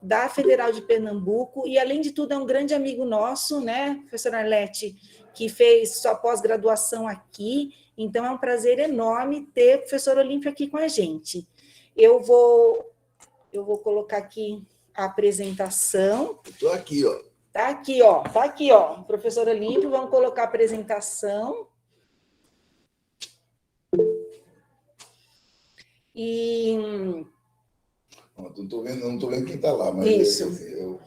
da Federal de Pernambuco, e, além de tudo, é um grande amigo nosso, né, professor Arlete, que fez sua pós-graduação aqui, então é um prazer enorme ter o professor Olímpio aqui com a gente. Eu vou colocar aqui a apresentação. Estou aqui, ó. Tá aqui, ó, professor Olímpio, vamos colocar a apresentação. E... Não estou vendo quem está lá, mas... Isso.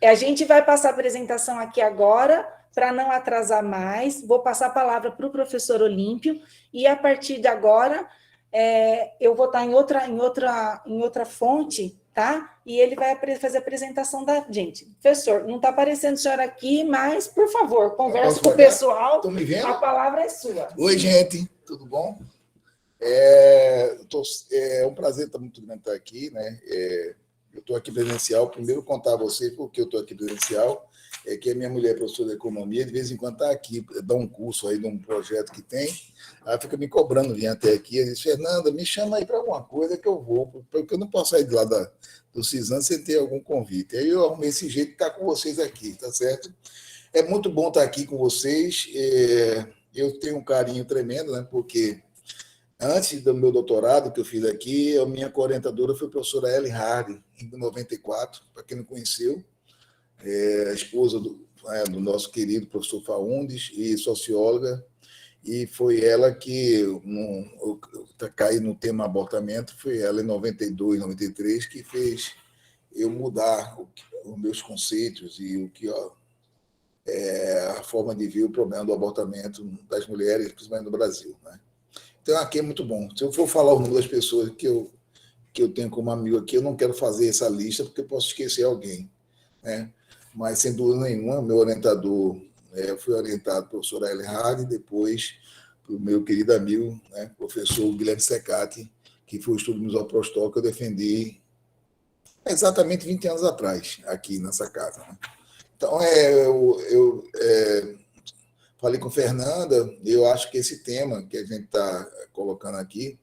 A gente vai passar a apresentação aqui agora, para não atrasar mais. Vou passar a palavra para o professor Olímpio, e, a partir de agora, eu vou estar em outra fonte, tá? E ele vai fazer a apresentação da gente. Professor, não está aparecendo o senhor aqui, mas, por favor, converse com o pessoal. Estão me vendo? A palavra é sua. Oi, gente, tudo bom? É um prazer muito grande estar aqui, né? Eu estou aqui presencial. Primeiro, contar a vocês porque eu estou aqui presencial. É que a minha mulher é professora de economia, de vez em quando está aqui, dá um curso aí de um projeto que tem, ela fica me cobrando, vir até aqui, ela diz, Fernanda, me chama aí para alguma coisa que eu vou, porque eu não posso sair de lá do CISAM sem ter algum convite. Aí eu arrumei esse jeito de estar com vocês aqui, tá certo? É muito bom estar aqui com vocês, eu tenho um carinho tremendo, né, porque antes do meu doutorado que eu fiz aqui, a minha orientadora foi a professora Ellen Hardy, em 94, para quem não conheceu, a esposa do nosso querido professor Faundes, e socióloga, e foi ela que, eu caí no tema abortamento, foi ela em 92, 93, que fez eu mudar os meus conceitos e a forma de ver o problema do abortamento das mulheres, principalmente no Brasil, né? Então, aqui é muito bom. Se eu for falar o número das pessoas que eu tenho como amigo aqui, eu não quero fazer essa lista, porque eu posso esquecer alguém, né? Mas, sem dúvida nenhuma, meu orientador, eu fui orientado pelo professor Ellen Hardy, depois pelo meu querido amigo, né, professor Guilherme Secati, que foi o estudo do misoprostol que eu defendi exatamente 20 anos atrás, aqui nessa casa, né? Então, eu falei com Fernanda, eu acho que esse tema que a gente está colocando aqui,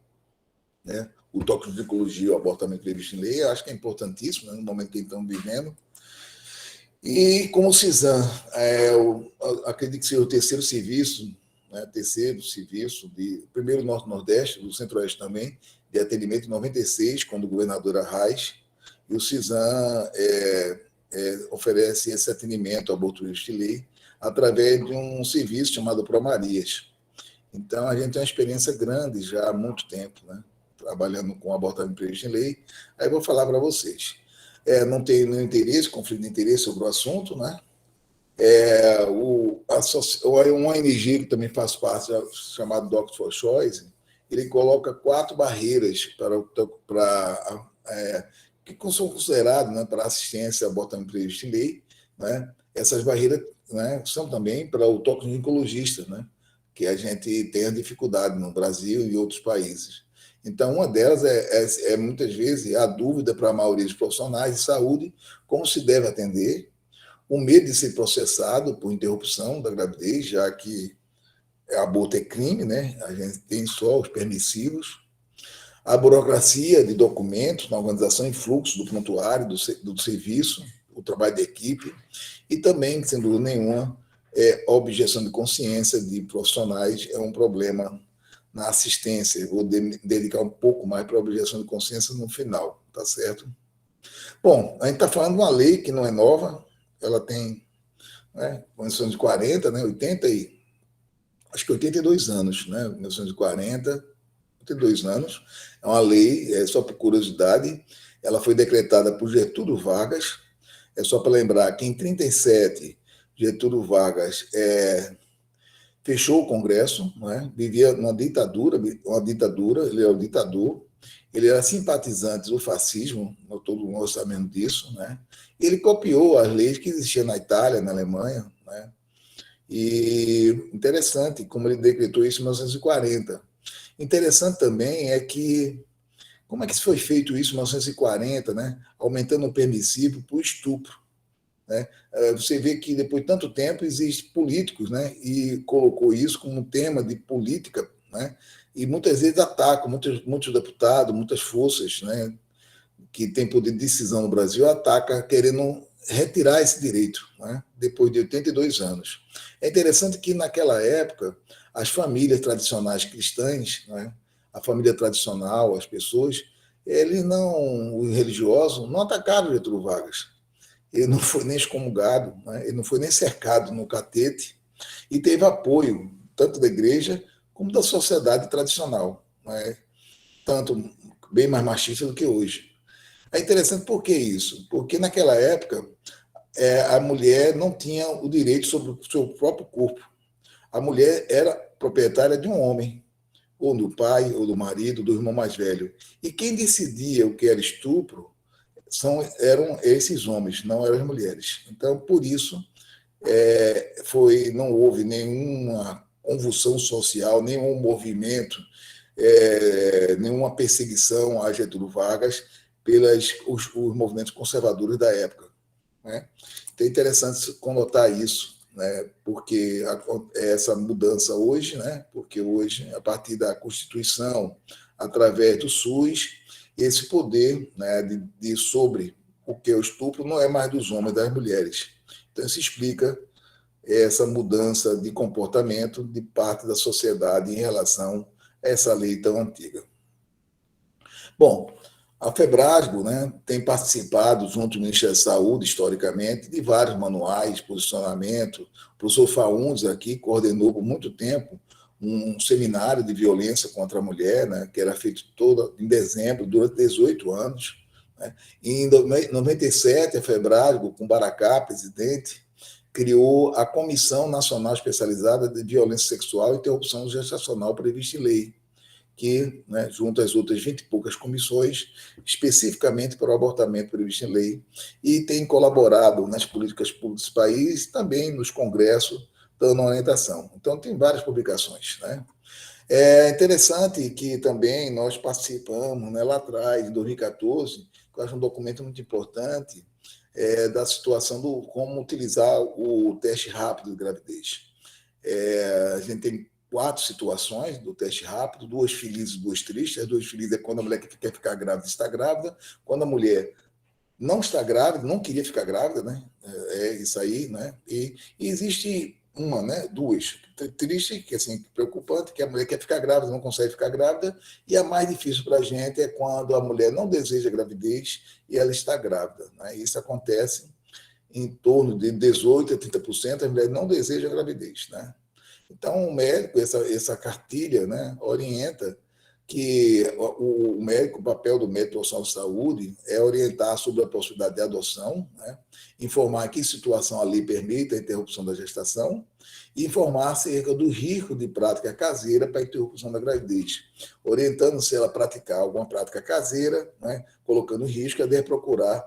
né, o toxicologia, o abortamento previsto em lei, eu acho que é importantíssimo, né, no momento que estamos vivendo. E como o CISAM, eu acredito que seja o terceiro serviço, né, primeiro Norte-Nordeste, do Centro-Oeste também, de atendimento em 96, quando o governador Arraes, e o CISAM oferece esse atendimento ao aborto previsto em lei através de um serviço chamado Promarias. Então, a gente tem uma experiência grande já há muito tempo, né, trabalhando com abortamento previsto em lei. Aí eu vou falar para vocês. Não tem nenhum interesse, conflito de interesse sobre o assunto, né? Uma ONG que também faz parte, chamado Doctor for Choice, ele coloca 4 barreiras que são consideradas, né, para assistência ao abortamento previsto em lei, né? Essas barreiras, né, são também para o toxicologista, né, que a gente tem a dificuldade no Brasil e em outros países. Então, uma delas é muitas vezes, a dúvida para a maioria dos profissionais de saúde, como se deve atender, o medo de ser processado por interrupção da gravidez, já que aborto é crime, né? A gente tem só os permissivos, a burocracia de documentos na organização e fluxo do prontuário, do serviço, o trabalho de equipe, e também, sem dúvida nenhuma, a objeção de consciência de profissionais é um problema na assistência. Eu vou dedicar um pouco mais para a objeção de consciência no final, tá certo? Bom, a gente está falando de uma lei que não é nova, ela tem, né, 1940, né, acho que 82 anos, né, 1940, 82 anos, é uma lei, só por curiosidade, ela foi decretada por Getúlio Vargas, só para lembrar que em 37, Getúlio Vargas fechou o Congresso, né? Vivia numa ditadura, ele era o ditador, ele era simpatizante do fascismo, todo mundo sabendo disso, né? Ele copiou as leis que existiam na Itália, na Alemanha, né? E interessante como ele decretou isso em 1940. Interessante também é que como é que foi feito isso em 1940, né? Aumentando o permissivo para o estupro, né? Você vê que depois de tanto tempo existem políticos, né? E colocou isso como um tema de política, né? E muitas vezes atacam muitos deputados, muitas forças, né, que tem poder de decisão no Brasil, ataca querendo retirar esse direito, né, depois de 82 anos. É interessante que, naquela época, as famílias tradicionais cristãs, né, a família tradicional, as pessoas, eles não, os religiosos, não atacaram Getúlio Vargas. Ele não foi nem excomungado, né, ele não foi nem cercado no catete, e teve apoio tanto da igreja como da sociedade tradicional, né, tanto bem mais machista do que hoje. É interessante por que isso? Porque naquela época a mulher não tinha o direito sobre o seu próprio corpo. A mulher era proprietária de um homem, ou do pai, ou do marido, do irmão mais velho. E quem decidia o que era estupro eram esses homens, não eram as mulheres. Então, por isso, não houve nenhuma convulsão social, nenhum movimento, nenhuma perseguição a Getúlio Vargas os movimentos conservadores da época, né? Então é interessante conotar isso, né? Porque essa mudança hoje, né? Porque hoje, a partir da Constituição, através do SUS, esse poder, né, sobre o que é o estupro não é mais dos homens, é das mulheres. Então isso explica essa mudança de comportamento de parte da sociedade em relação a essa lei tão antiga. Bom, a Febrasgo, né, tem participado, junto ao Ministério da Saúde, historicamente, de vários manuais, posicionamento. O professor Faundes aqui coordenou por muito tempo um seminário de violência contra a mulher, né, que era feito todo em dezembro, durante 18 anos. Né. E em 97, a Febrasgo, com Baracá, presidente, criou a Comissão Nacional Especializada de Violência Sexual e Interrupção Gestacional prevista em lei, que, né, junto às outras 20 e poucas comissões, especificamente para o abortamento previsto em lei, e tem colaborado nas políticas públicas do país, também nos congressos, dando orientação. Então, tem várias publicações, né? É interessante que também nós participamos, né, lá atrás, em 2014, que eu acho um documento muito importante, da situação do como utilizar o teste rápido de gravidez. A gente tem 4 situações do teste rápido, 2 felizes e 2 tristes. As 2 felizes é quando a mulher que quer ficar grávida está grávida, quando a mulher não está grávida, não queria ficar grávida, né? É isso aí, né? E existe uma, né? 2. Triste, que assim, preocupante, que a mulher quer ficar grávida, não consegue ficar grávida, e a mais difícil para a gente é quando a mulher não deseja gravidez e ela está grávida, né? Isso acontece em torno de 18% a 30%, a mulher não deseja gravidez, né? Então, o médico, essa cartilha, né, orienta que o médico, o papel do médico profissional de saúde é orientar sobre a possibilidade de adoção, né, informar que situação a lei permite a interrupção da gestação e informar acerca do risco de prática caseira para a interrupção da gravidez, orientando se ela praticar alguma prática caseira, né, colocando em risco, ela deve procurar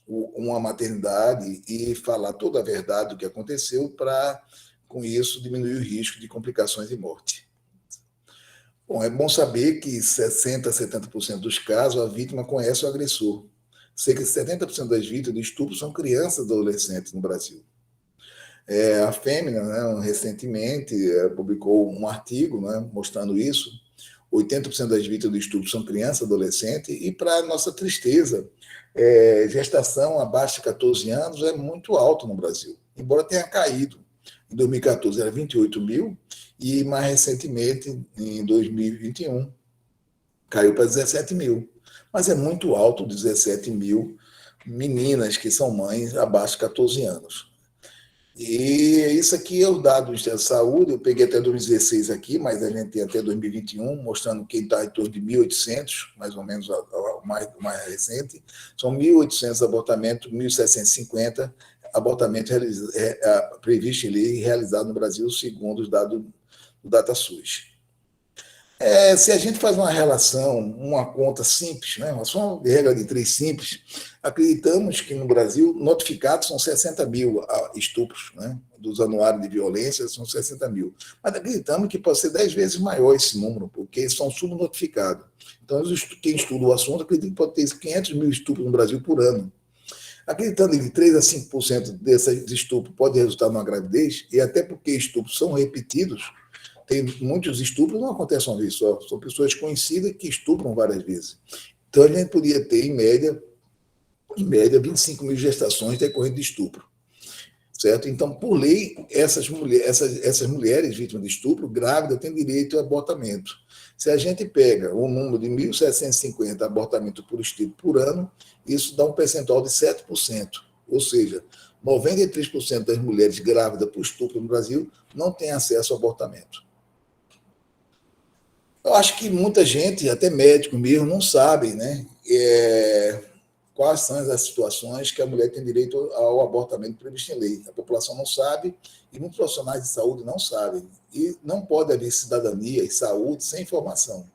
uma maternidade e falar toda a verdade do que aconteceu para, com isso, diminuir o risco de complicações e morte. Bom, é bom saber que 60% a 70% dos casos a vítima conhece o agressor. Cerca de 70% das vítimas de estupro são crianças e adolescentes no Brasil. A Fêmea, né, recentemente, publicou um artigo, né, mostrando isso. 80% das vítimas de estupro são crianças e adolescentes, e, para nossa tristeza, gestação abaixo de 14 anos é muito alto no Brasil, embora tenha caído. Em 2014 era 28 mil, e mais recentemente, em 2021, caiu para 17 mil. Mas é muito alto, 17 mil meninas que são mães abaixo de 14 anos. E isso aqui é o dado do Ministério da Saúde, eu peguei até 2016 aqui, mas a gente tem até 2021, mostrando que está em torno de 1.800, mais ou menos, o mais recente. São 1.800 abortamentos, 1.750 abortamentos previstos em lei e realizados no Brasil, segundo os dados do DataSUS. Se a gente faz uma relação, uma conta simples, né, só uma regra de 3 simples, acreditamos que no Brasil notificados são 60 mil estupros, né, dos anuários de violência são 60 mil. Mas acreditamos que pode ser 10 vezes maior esse número, porque são subnotificados. Então, quem estuda o assunto acredita que pode ter 500 mil estupros no Brasil por ano. Acreditando que 3 a 5% desses estupros pode resultar numa gravidez, e até porque estupros são repetidos, tem muitos estupros, não acontece uma vez só, são pessoas conhecidas que estupram várias vezes. Então, a gente podia ter, em média 25 mil gestações decorrentes de estupro. Certo? Então, por lei, essas mulheres vítimas de estupro, grávidas, têm direito ao abortamento. Se a gente pega um número de 1.750 abortamentos por estupro por ano, isso dá um percentual de 7%. Ou seja, 93% das mulheres grávidas por estupro no Brasil não têm acesso ao abortamento. Eu acho que muita gente, até médico mesmo, não sabe, né? Quais são as situações que a mulher tem direito ao abortamento previsto em lei. A população não sabe e muitos profissionais de saúde não sabem. E não pode haver cidadania e saúde sem informação.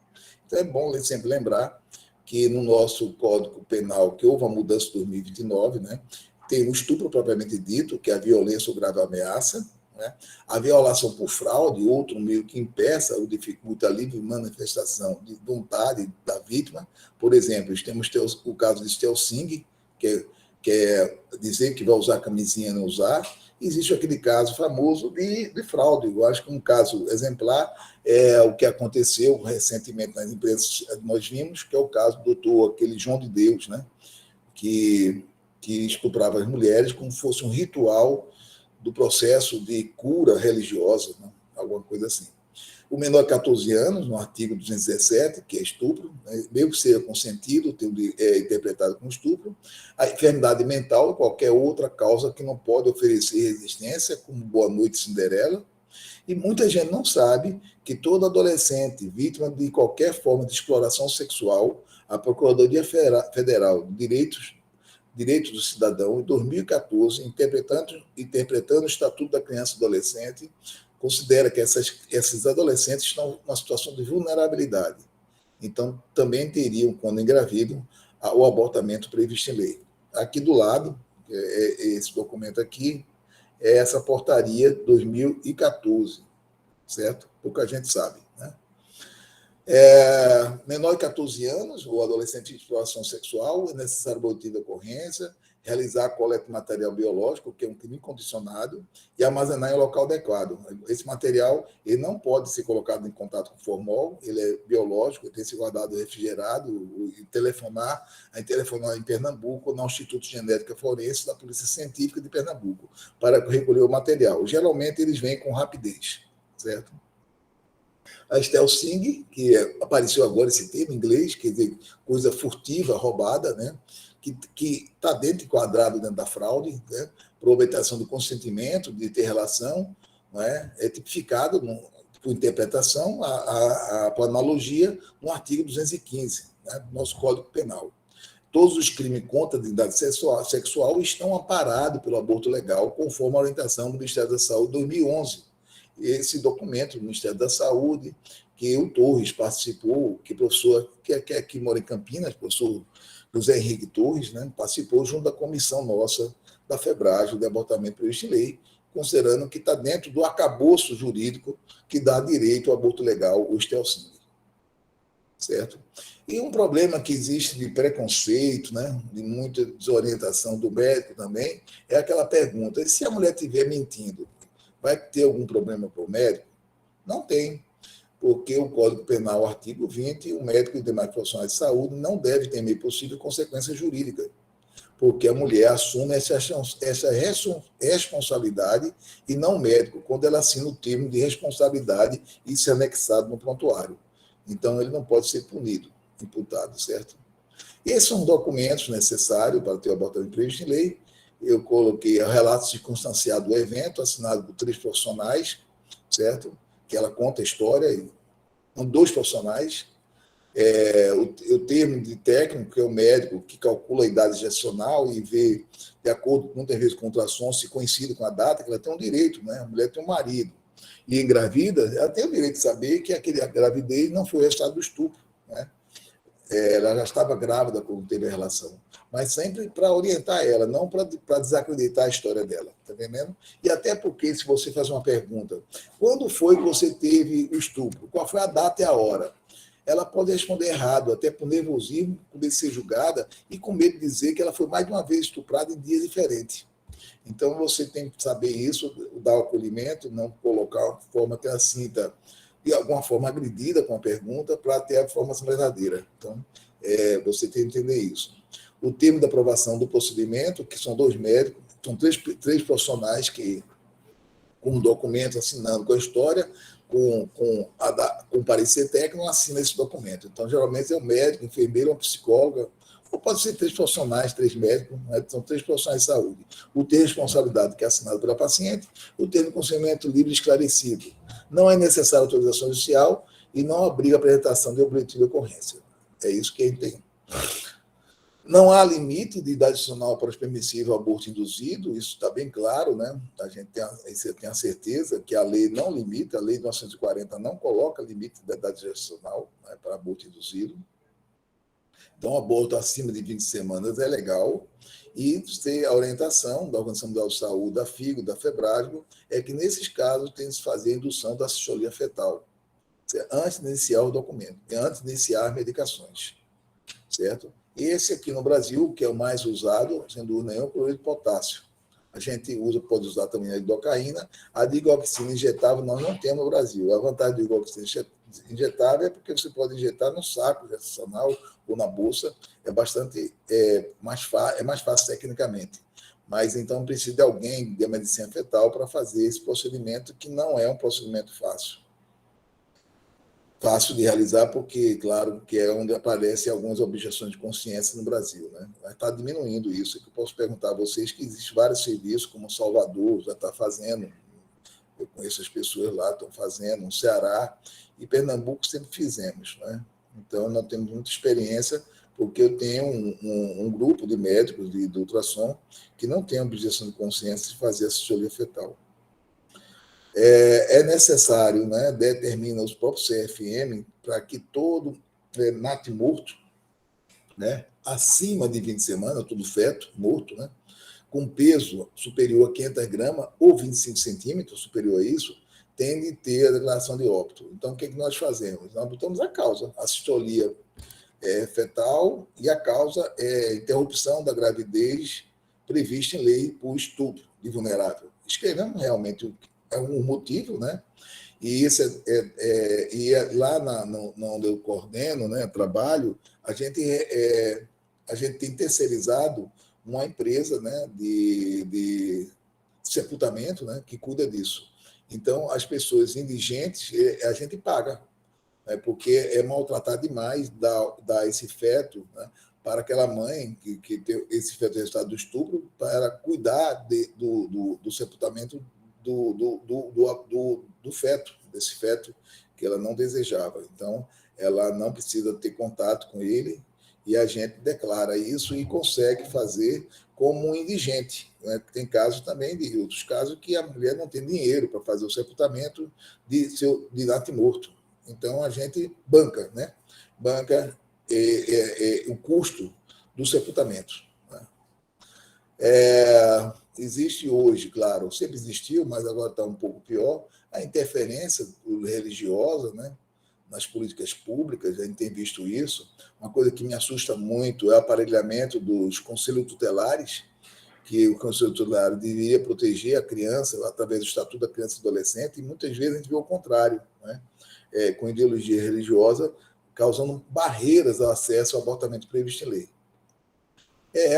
Então é bom sempre lembrar que no nosso Código Penal, que houve uma mudança em 2029, né, tem o estupro propriamente dito, que é a violência ou grave ameaça, né, a violação por fraude, outro meio que impeça ou dificulta a livre manifestação de vontade da vítima. Por exemplo, temos o caso de stealthing, que é dizer que vai usar camisinha e não usar. Existe aquele caso famoso de fraude. Eu acho que um caso exemplar é o que aconteceu recentemente nas empresas, nós vimos, que é o caso do doutor, aquele João de Deus, né, que estuprava as mulheres como se fosse um ritual do processo de cura religiosa, né? Alguma coisa assim. O menor de 14 anos, no artigo 217, que é estupro, né? Mesmo que seja consentido, é interpretado como estupro. A enfermidade mental, qualquer outra causa que não pode oferecer resistência, como Boa Noite, Cinderela. E muita gente não sabe que todo adolescente vítima de qualquer forma de exploração sexual, a Procuradoria Federal de Direitos do Cidadão, em 2014, interpretando o Estatuto da Criança e Adolescente, considera que esses adolescentes estão numa situação de vulnerabilidade. Então, também teriam, quando engravidam, o abortamento previsto em lei. Aqui do lado, esse documento aqui, é essa portaria 2014, certo? Pouca gente sabe, né? Menor de 14 anos, ou adolescente em exploração sexual, é necessário boletim de ocorrência, realizar a coleta de material biológico, que é um crime condicionado, e armazenar em local adequado. Esse material ele não pode ser colocado em contato com formol, ele é biológico, ele tem que ser guardado refrigerado, e telefonar em Pernambuco, no Instituto de Genética Forense da Polícia Científica de Pernambuco, para recolher o material. Geralmente, eles vêm com rapidez, certo? A stealthing, que apareceu agora esse termo em inglês, quer dizer, coisa furtiva, roubada, né? Que está enquadrado dentro da fraude, né? Por obtenção do consentimento de ter relação, não é tipificado por interpretação, por analogia, no artigo 215, né, do nosso Código Penal. Todos os crimes contra a dignidade sexual estão amparados pelo aborto legal, conforme a orientação do Ministério da Saúde 2011. Esse documento do Ministério da Saúde, que o Torres participou, que professor que aqui mora em Campinas, professor José Henrique Torres, né, participou junto da comissão nossa da FEBRAGE, de abortamento previsto em lei, considerando que está dentro do arcabouço jurídico que dá direito ao aborto legal, o stealthing. Certo? E um problema que existe de preconceito, né, de muita desorientação do médico também, é aquela pergunta: e se a mulher estiver mentindo, vai ter algum problema para o médico? Não tem, porque o Código Penal, artigo 20, o médico e demais profissionais de saúde não deve temer possível consequência jurídica, porque a mulher assume essa responsabilidade e não o médico, quando ela assina o termo de responsabilidade e se anexado no prontuário. Então, ele não pode ser punido, imputado, certo? Esses são documentos necessários para ter o abortamento previsto em lei. Eu coloquei o relato circunstanciado do evento, assinado por 3 profissionais, certo? Que ela conta a história, com 2 profissionais. O termo de técnico, que é o médico que calcula a idade gestacional e vê, de acordo, muitas vezes, com o ultrassom, se coincide com a data, que ela tem um direito, né? A mulher tem um marido e engravida, ela tem o direito de saber que aquela gravidez não foi o resultado do estupro, né? Ela já estava grávida quando teve a relação, mas sempre para orientar ela, não para desacreditar a história dela, tá entendendo? E até porque, se você faz uma pergunta, quando foi que você teve o estupro? Qual foi a data e a hora? Ela pode responder errado, até por nervosismo, com medo de ser julgada e com medo de dizer que ela foi mais de uma vez estuprada em dias diferentes. Então, você tem que saber isso, dar o acolhimento, não colocar uma forma que ela sinta de alguma forma agredida com a pergunta para ter a informação verdadeira. Então, Você tem que entender isso. O termo de aprovação do procedimento, que são 2 médicos, são três profissionais que, com um documento assinando com a história, com parecer técnico, assina esse documento. Então, geralmente é um médico, enfermeiro, uma psicóloga, ou pode ser 3 profissionais, 3 médicos, né? São 3 profissionais de saúde. O termo de responsabilidade, que é assinado pela paciente, o termo de consentimento livre e esclarecido. Não é necessária autorização judicial e não obriga a apresentação de objetivo de ocorrência. É isso que a gente tem. Não há limite de idade adicional para os permissíveis ao aborto induzido, isso está bem claro, né? A gente tem a certeza que a lei não limita, a lei de 1940 não coloca limite da idade adicional, né, para aborto induzido. Então, aborto acima de 20 semanas é legal, e tem a orientação da Organização Mundial de Saúde, da FIGO, da FEBRASGO, é que nesses casos tem que se fazer a indução da cistolia fetal, antes de iniciar o documento, antes de iniciar as medicações, certo? Esse aqui no Brasil, que é o mais usado, sem dúvida nenhuma, é o cloreto de potássio. A gente pode usar também a lidocaína. A digoxina injetável nós não temos no Brasil. A vantagem da digoxina injetável é porque você pode injetar no saco gestacional ou na bolsa. É mais fácil tecnicamente. Mas então precisa de alguém de medicina fetal para fazer esse procedimento, que não é um procedimento fácil de realizar, porque, claro, que é onde aparecem algumas objeções de consciência no Brasil, né? Mas está diminuindo isso. Eu posso perguntar a vocês que existem vários serviços, como Salvador já está fazendo, eu conheço as pessoas lá, estão fazendo, no Ceará, e Pernambuco sempre fizemos, né? Então, nós temos muita experiência, porque eu tenho um grupo de médicos de ultrassom que não tem objeção de consciência de fazer a cistolia fetal. É necessário, né, determina os próprios CFM, para que todo natimorto, né, acima de 20 semanas, todo feto morto, né, com peso superior a 500 gramas ou 25 centímetros, superior a isso, tem de ter a declaração de óbito. Então, o que nós fazemos? Nós botamos a causa, a cistolia fetal, e a causa é interrupção da gravidez prevista em lei por estupro de vulnerável. Escrevemos realmente um motivo, né? E isso lá onde eu coordeno, né, trabalho, a gente tem terceirizado uma empresa, né, de sepultamento, né, que cuida disso. Então, as pessoas indigentes, a gente paga, né, porque é maltratar demais dar esse feto, né, para aquela mãe que tem esse feto resultado do estupro, para cuidar do sepultamento do feto, desse feto que ela não desejava. Então, ela não precisa ter contato com ele, e a gente declara isso e consegue fazer como um indigente, né? Tem casos também, de outros casos, que a mulher não tem dinheiro para fazer o sepultamento de natimorto. Então, a gente banca, né? Banca o custo do sepultamento, né? Existe hoje, claro, sempre existiu, mas agora está um pouco pior, a interferência religiosa, né, nas políticas públicas. A gente tem visto isso. Uma coisa que me assusta muito é o aparelhamento dos conselhos tutelares, que o conselho tutelar deveria proteger a criança através do Estatuto da Criança e Adolescente, e muitas vezes a gente vê o contrário, né, com ideologia religiosa, causando barreiras ao acesso ao abortamento previsto em lei.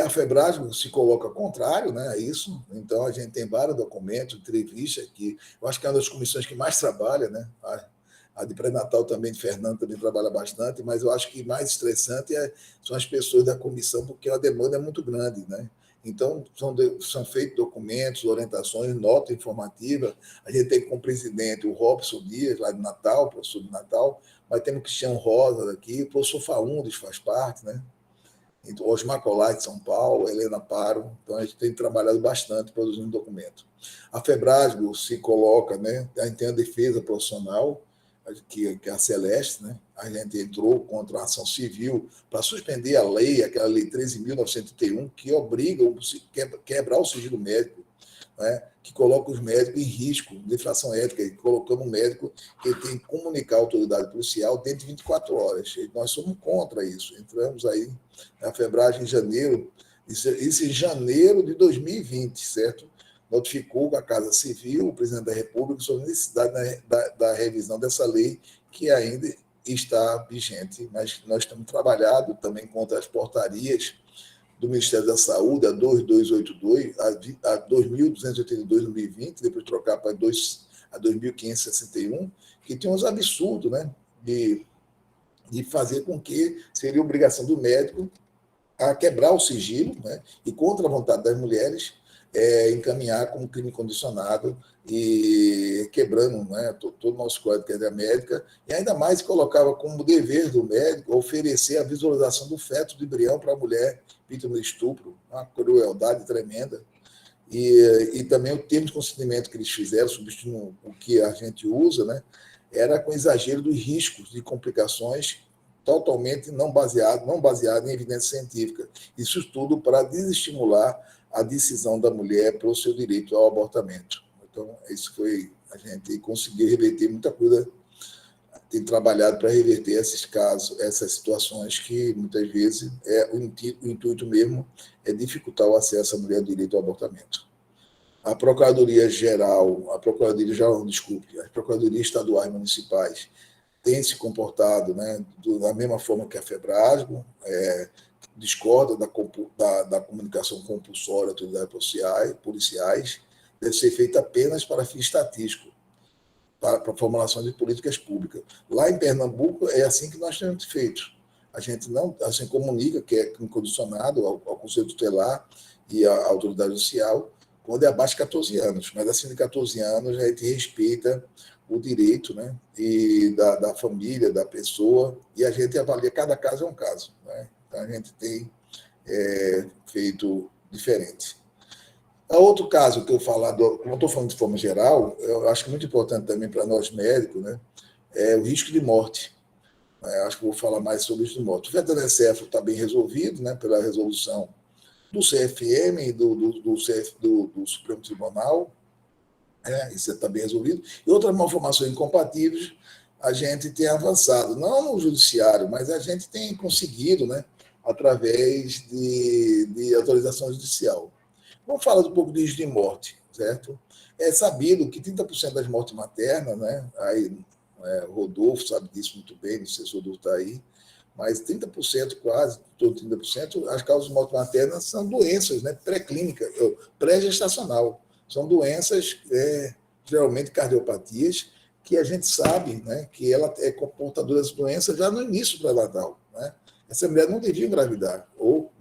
A FEBRASGO se coloca contrário, né, a isso. Então, a gente tem vários documentos, entrevistas, que eu acho que é uma das comissões que mais trabalha, né? A de pré-natal também, de Fernando, também trabalha bastante, mas eu acho que mais estressante são as pessoas da comissão, porque a demanda é muito grande, né? Então, são feitos documentos, orientações, nota informativa. A gente tem como presidente o Robson Dias, lá de Natal, professor de Natal, mas temos o Cristiano Rosa daqui, o professor Faundes faz parte, né? Então, Osmar Colai, de São Paulo, Helena Paro. Então, a gente tem trabalhado bastante produzindo documento. A FEBRASGO se coloca, né? A gente tem a defesa profissional, que é a Celeste, né? A gente entrou contra a ação civil para suspender a lei, aquela lei 13.931, que obriga a quebrar o sigilo médico, né, que coloca os médicos em risco de infração ética, colocando um médico que tem que comunicar à autoridade policial dentro de 24 horas. E nós somos contra isso. Entramos aí na FEBRASGO em janeiro, isso em janeiro de 2020, certo? Notificou a Casa Civil, o presidente da República, sobre a necessidade da revisão dessa lei, que ainda está vigente, mas nós estamos trabalhando também contra as portarias do Ministério da Saúde, a 2282, a 2282 em 2020, depois trocar para a 2561, que tem uns absurdos, né, de fazer com que seria obrigação do médico a quebrar o sigilo, né, e contra a vontade das mulheres, encaminhar como crime condicionado e quebrando, né, todo o nosso código de ética médica, e ainda mais colocava como dever do médico oferecer a visualização do feto do embrião para a mulher vítima de estupro, uma crueldade tremenda. E também o termo de consentimento que eles fizeram, substituindo o que a gente usa, né, era com exagero dos riscos de complicações totalmente não baseado em evidência científica. Isso tudo para desestimular a decisão da mulher para o seu direito ao abortamento. Então, isso foi, a gente conseguiu reverter muita coisa, tem trabalhado para reverter esses casos, essas situações que muitas vezes o intuito mesmo é dificultar o acesso à mulher ao direito ao abortamento. As procuradorias estaduais e municipais têm se comportado, né, da mesma forma que a FEBRASGO, discorda da comunicação compulsória de autoridades policiais, deve ser feita apenas para fins estatísticos, para a formulação de políticas públicas. Lá em Pernambuco, é assim que nós temos feito. A gente não assim, comunica que é incondicionado ao Conselho Tutelar e à autoridade judicial quando é abaixo de 14 anos. Mas, acima de 14 anos, a gente respeita o direito, né, e da família, da pessoa, e a gente avalia, cada caso é um caso. Né? Então, a gente tem feito diferente. Outro caso que eu falar, como eu estou falando de forma geral, eu acho que é muito importante também para nós médicos, né, é o risco de morte. Eu acho que vou falar mais sobre isso de morte. O feto-anencefalo está bem resolvido, né, pela resolução do CFM e do Supremo Tribunal, isso está bem resolvido. E outras malformações incompatíveis, a gente tem avançado, não no judiciário, mas a gente tem conseguido, né, através de autorização judicial. Vamos falar um pouco de risco de morte, certo? É sabido que 30% das mortes maternas, né, aí, Rodolfo sabe disso muito bem, não sei se o Rodolfo está aí, mas 30%, quase, todo 30%, as causas de morte materna são doenças, né, pré-clínicas, pré-gestacional. São doenças, geralmente cardiopatias, que a gente sabe, né, que ela é portadora dessas doenças já no início do pré-natal. Né? Essa mulher não devia engravidar, ou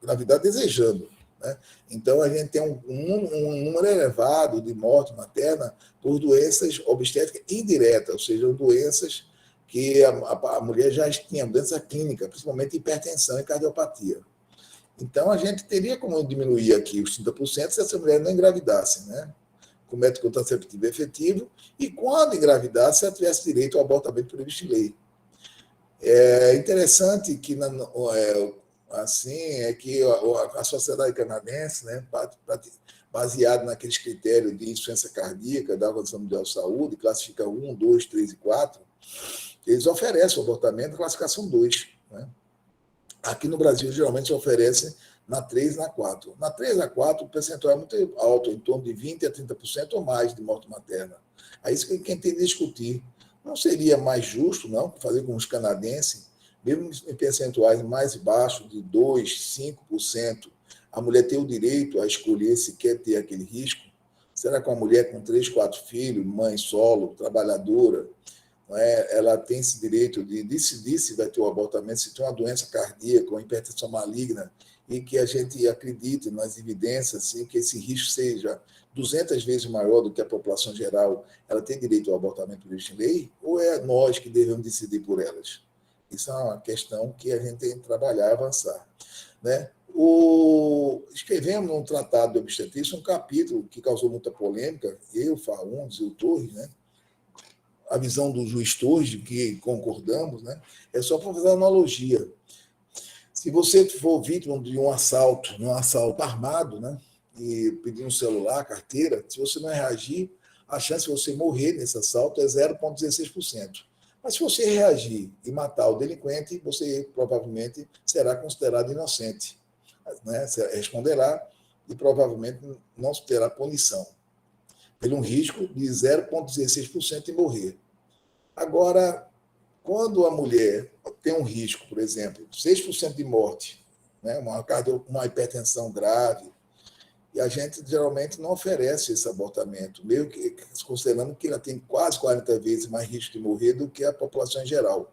engravidar desejando. Né? Então, a gente tem um número elevado de morte materna por doenças obstétricas indiretas, ou seja, doenças que a mulher já tinha doença clínica, principalmente hipertensão e cardiopatia. Então, a gente teria como diminuir aqui os 30% se essa mulher não engravidasse, né? Com método contraceptivo efetivo, e quando engravidasse, ela tivesse direito ao abortamento previsto em lei. É interessante que, assim, é que a sociedade canadense, né, baseado naqueles critérios de insuficiência cardíaca da Organização Mundial de Saúde, classifica 1, 2, 3 e 4, eles oferecem o abortamento na classificação 2. Né? Aqui no Brasil, geralmente, se oferece na 3 e na 4. Na 3 e na 4, o percentual é muito alto, em torno de 20% a 30% ou mais de morte materna. É isso que quem tem que discutir. Não seria mais justo, não, fazer com os canadenses, mesmo em percentuais mais baixos, de 2%, 5%, a mulher ter o direito a escolher se quer ter aquele risco? Será que uma mulher com 3, 4 filhos, mãe solo, trabalhadora, ela tem esse direito de decidir se vai ter o abortamento, se tem uma doença cardíaca ou hipertensão maligna, e que a gente acredite nas evidências, assim, que esse risco seja 200 vezes maior do que a população geral, ela tem direito ao abortamento previsto em lei, ou é nós que devemos decidir por elas? Isso é uma questão que a gente tem que trabalhar e avançar. Né? Escrevemos no Tratado de Obstetrícia um capítulo que causou muita polêmica, eu, Faundes e o Torres, né? A visão do juiz Torres, que concordamos, né? É só para fazer analogia. Se você for vítima de um assalto armado, né? E pedir um celular, carteira, se você não reagir, a chance de você morrer nesse assalto é 0,16%. Mas se você reagir e matar o delinquente, você provavelmente será considerado inocente. Né? Você responderá e provavelmente não terá punição, pelo um risco de 0,16% em morrer. Agora, quando a mulher tem um risco, por exemplo, 6% de morte, né, uma hipertensão grave, e a gente geralmente não oferece esse abortamento, meio que considerando que ela tem quase 40 vezes mais risco de morrer do que a população em geral.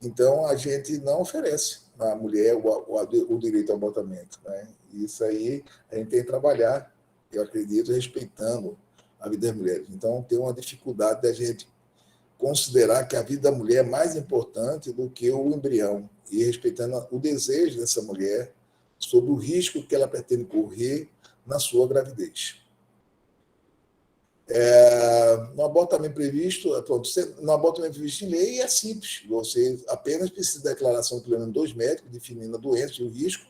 Então, a gente não oferece à mulher o direito ao abortamento. Né? Isso aí a gente tem que trabalhar, eu acredito, respeitando a vida das mulheres. Então, tem uma dificuldade da gente considerar que a vida da mulher é mais importante do que o embrião, e respeitando o desejo dessa mulher sobre o risco que ela pretende correr na sua gravidez. No abortamento previsto, no abortamento previsto em lei é simples, você apenas precisa da declaração pelo menos 2 médicos definindo a doença e o risco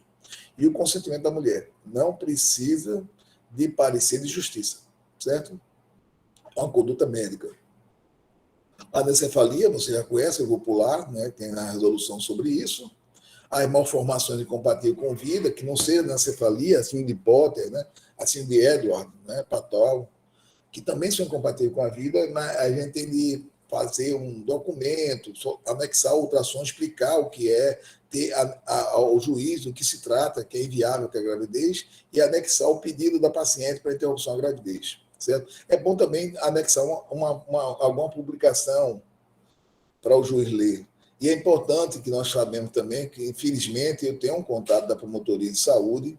e o consentimento da mulher. Não precisa de parecer de justiça, certo? É uma conduta médica. A anencefalia, você já conhece, eu vou pular, né? Tem a resolução sobre isso. As malformações incompatíveis com vida, que não seja anencefalia, assim de Potter, né? Assim de Edward, né? Patol, que também são incompatíveis com a vida, mas a gente tem de fazer um documento, anexar o ultrassom, explicar o que é, ter ao juiz do que se trata, que é inviável que é a gravidez, e anexar o pedido da paciente para interrupção da gravidez. Certo? É bom também anexar alguma publicação para o juiz ler. E é importante que nós sabemos também que, infelizmente, eu tenho um contato da promotoria de saúde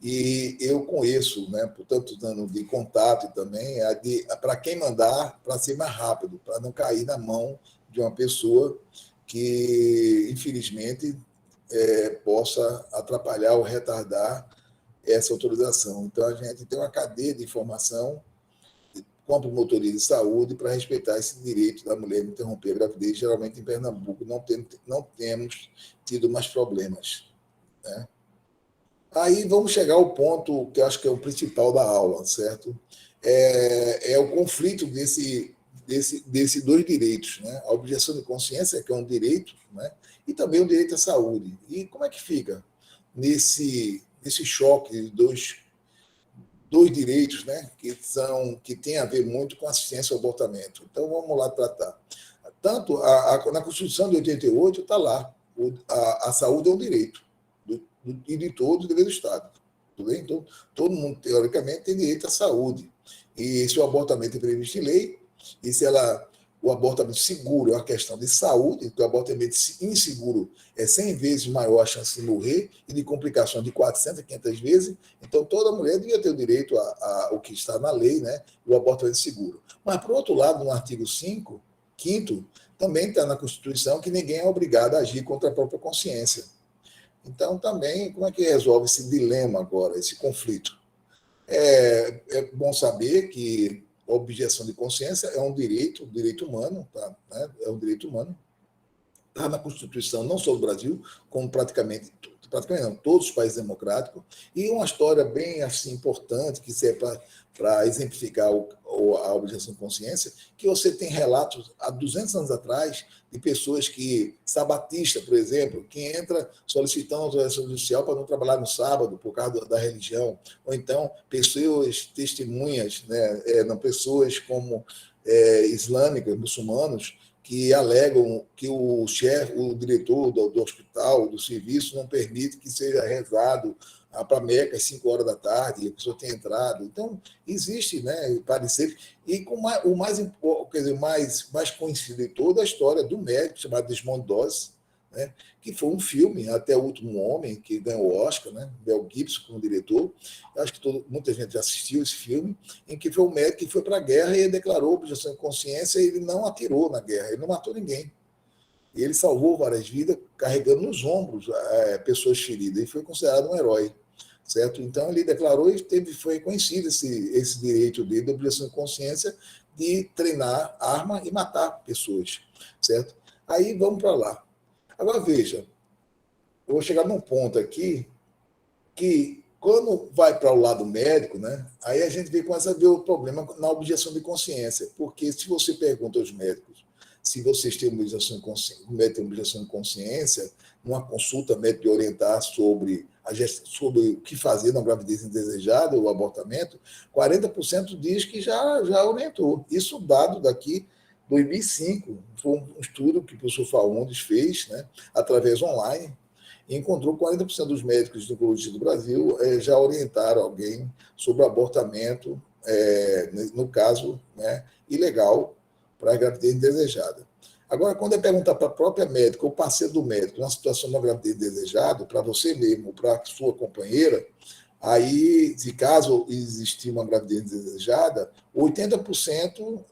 e eu conheço, né, por tantos anos de contato também, para quem mandar, para ser mais rápido, para não cair na mão de uma pessoa que, infelizmente, possa atrapalhar ou retardar essa autorização. Então, a gente tem uma cadeia de informação com a promotoria de saúde para respeitar esse direito da mulher de interromper a gravidez. Geralmente, em Pernambuco, não temos tido mais problemas. Né? Aí vamos chegar ao ponto que eu acho que é o principal da aula, certo? É o conflito desses 2 direitos, né? A objeção de consciência, que é um direito, né? E também o direito à saúde. E como é que fica nesse choque de dois direitos, né, que tem a ver muito com assistência ao abortamento? Então, vamos lá tratar. Tanto na Constituição de 88 está lá, a saúde é um direito, e de todos, dever do Estado. Tudo bem? Então, todo mundo, teoricamente, tem direito à saúde. E se o abortamento é previsto em lei, e se o abortamento seguro é uma questão de saúde, então o abortamento inseguro é 100 vezes maior a chance de morrer e de complicações de 400 a 500 vezes, então toda mulher devia ter o direito ao que está na lei, né, o abortamento seguro. Mas, por outro lado, no artigo 5º, também está na Constituição que ninguém é obrigado a agir contra a própria consciência. Então, também, como é que resolve esse dilema agora, esse conflito? É bom saber que a objeção de consciência é um direito humano, tá? Né? É um direito humano. Está na Constituição, não só do Brasil, como praticamente não, todos os países democráticos. E uma história bem assim importante, que serve para exemplificar a objeção de consciência, que você tem relatos há 200 anos atrás de pessoas que, sabatista, por exemplo, que entra solicitando autorização judicial para não trabalhar no sábado por causa da religião, ou então pessoas testemunhas, né, não, pessoas como islâmicas, muçulmanos, que alegam que o chefe, o diretor do hospital, do serviço, não permite que seja rezado para Meca às 5 horas da tarde, e a pessoa tem entrado. Então, existe, né, parecer. E o mais conhecido de toda a história do médico chamado Desmond Doss, né, que foi um filme, Até o Último Homem, que ganhou o Oscar, né, Mel Gibson como diretor. Eu acho que muita gente já assistiu esse filme, em que foi um médico que foi para a guerra e declarou objeção de consciência, e ele não atirou na guerra, ele não matou ninguém. E ele salvou várias vidas, carregando nos ombros pessoas feridas, e foi considerado um herói. Certo? Então, ele declarou e foi reconhecido esse direito dele, da objeção de consciência, de treinar arma e matar pessoas. Certo? Aí, vamos para lá. Agora, veja, eu vou chegar num ponto aqui que, quando vai para o lado médico, né, aí a gente começa a ver o problema na objeção de consciência, porque se você pergunta aos médicos se vocês têm objeção de consciência, o médico tem objeção de consciência, numa consulta médica de orientar sobre o que fazer na gravidez indesejada, o abortamento, 40% diz que já orientou. Isso dado daqui 2005, foi um estudo que o professor Faundes fez, né, através online, e encontrou 40% dos médicos ginecologistas do Brasil já orientaram alguém sobre abortamento, no caso, né, ilegal, para a gravidez indesejada. Agora, quando é perguntar para a própria médica ou parceiro do médico, na situação de uma gravidez indesejada, para você mesmo, para a sua companheira, aí, se caso existir uma gravidez indesejada, 80%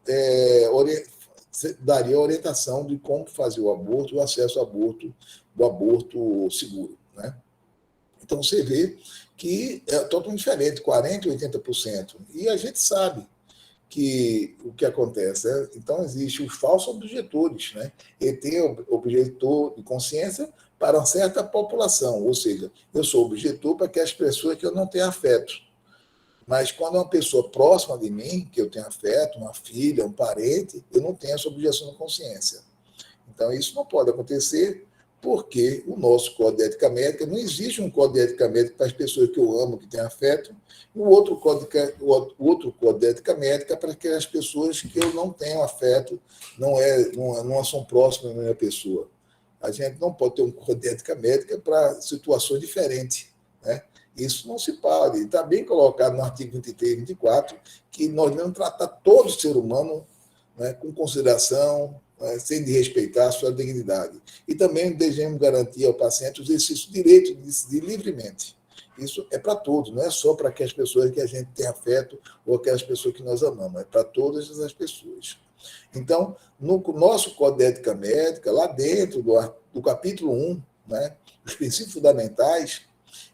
daria orientação de como fazer o aborto, o acesso ao aborto, o aborto seguro, né? Então, você vê que é totalmente diferente, 40% e 80%. E a gente sabe que o que acontece, né? Então, existem os falsos objetores, né? E tem objetor de consciência para uma certa população, ou seja, eu sou objetor para aquelas pessoas que eu não tenho afeto. Mas quando é uma pessoa próxima de mim, que eu tenho afeto, uma filha, um parente, eu não tenho essa objeção de consciência. Então, isso não pode acontecer porque o nosso código de ética médica, não existe um código de ética médica para as pessoas que eu amo, que têm afeto, e o outro código de ética médica para aquelas pessoas que eu não tenho afeto, não são próximas da minha pessoa. A gente não pode ter um código de ética médica para situações diferentes, né? Isso não se pode. Está bem colocado no artigo 23 e 24 que nós devemos tratar todo ser humano, né, com consideração, né, sem desrespeitar a sua dignidade. E também devemos garantir ao paciente o exercício do direito de decidir livremente. Isso é para todos, não é só para aquelas pessoas que a gente tem afeto ou aquelas pessoas que nós amamos, é para todas as pessoas. Então, no nosso Código de Ética Médica, lá dentro do capítulo 1, né, os princípios fundamentais,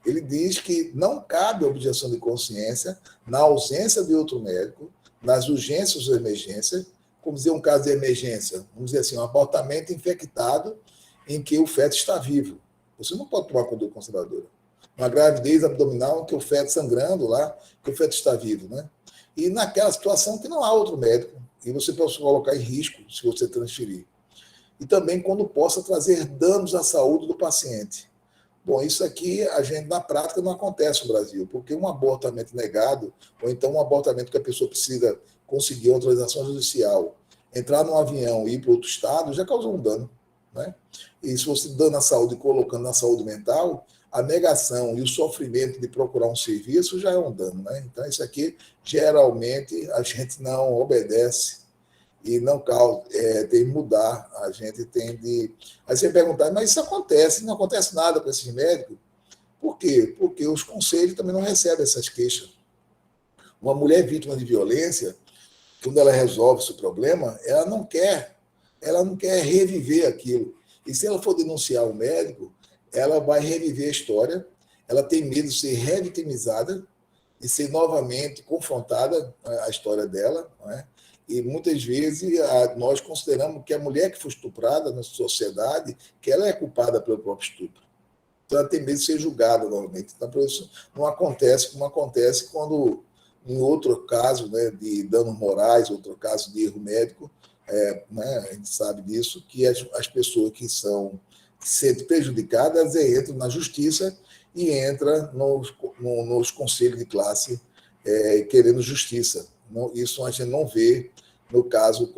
ele diz que não cabe objeção de consciência na ausência de outro médico, nas urgências ou emergências, como dizer um caso de emergência, vamos dizer assim, um abortamento infectado em que o feto está vivo. Você não pode tomar conduta conservadora. Uma gravidez abdominal em que o feto sangrando lá, que o feto está vivo, né? E naquela situação que não há outro médico, e você pode colocar em risco se você transferir. E também quando possa trazer danos à saúde do paciente. Bom, isso aqui, a gente, na prática, não acontece no Brasil, porque um abortamento negado, ou então um abortamento que a pessoa precisa conseguir uma autorização judicial, entrar num avião e ir para outro estado, já causou um dano, né? E se você dando a saúde, colocando na saúde mental, a negação e o sofrimento de procurar um serviço já é um dano, né? Então, isso aqui, geralmente, a gente não obedece e não tem que mudar. A gente tem de... Aí você perguntar, mas isso acontece, não acontece nada com esses médicos? Por quê? Porque os conselhos também não recebem essas queixas. Uma mulher vítima de violência, quando ela resolve esse problema, ela não quer reviver aquilo. E se ela for denunciar o médico, ela vai reviver a história, ela tem medo de ser revitimizada e ser novamente confrontada a história dela, não é? E muitas vezes nós consideramos que a mulher que foi estuprada na sociedade, que ela é culpada pelo próprio estupro. Então ela tem medo de ser julgada novamente. Então, por isso, não acontece como acontece quando, em outro caso, né, de danos morais, outro caso de erro médico, né, a gente sabe disso, que as pessoas que são sendo prejudicadas entram na justiça e entram nos conselhos de classe querendo justiça. Isso a gente não vê no caso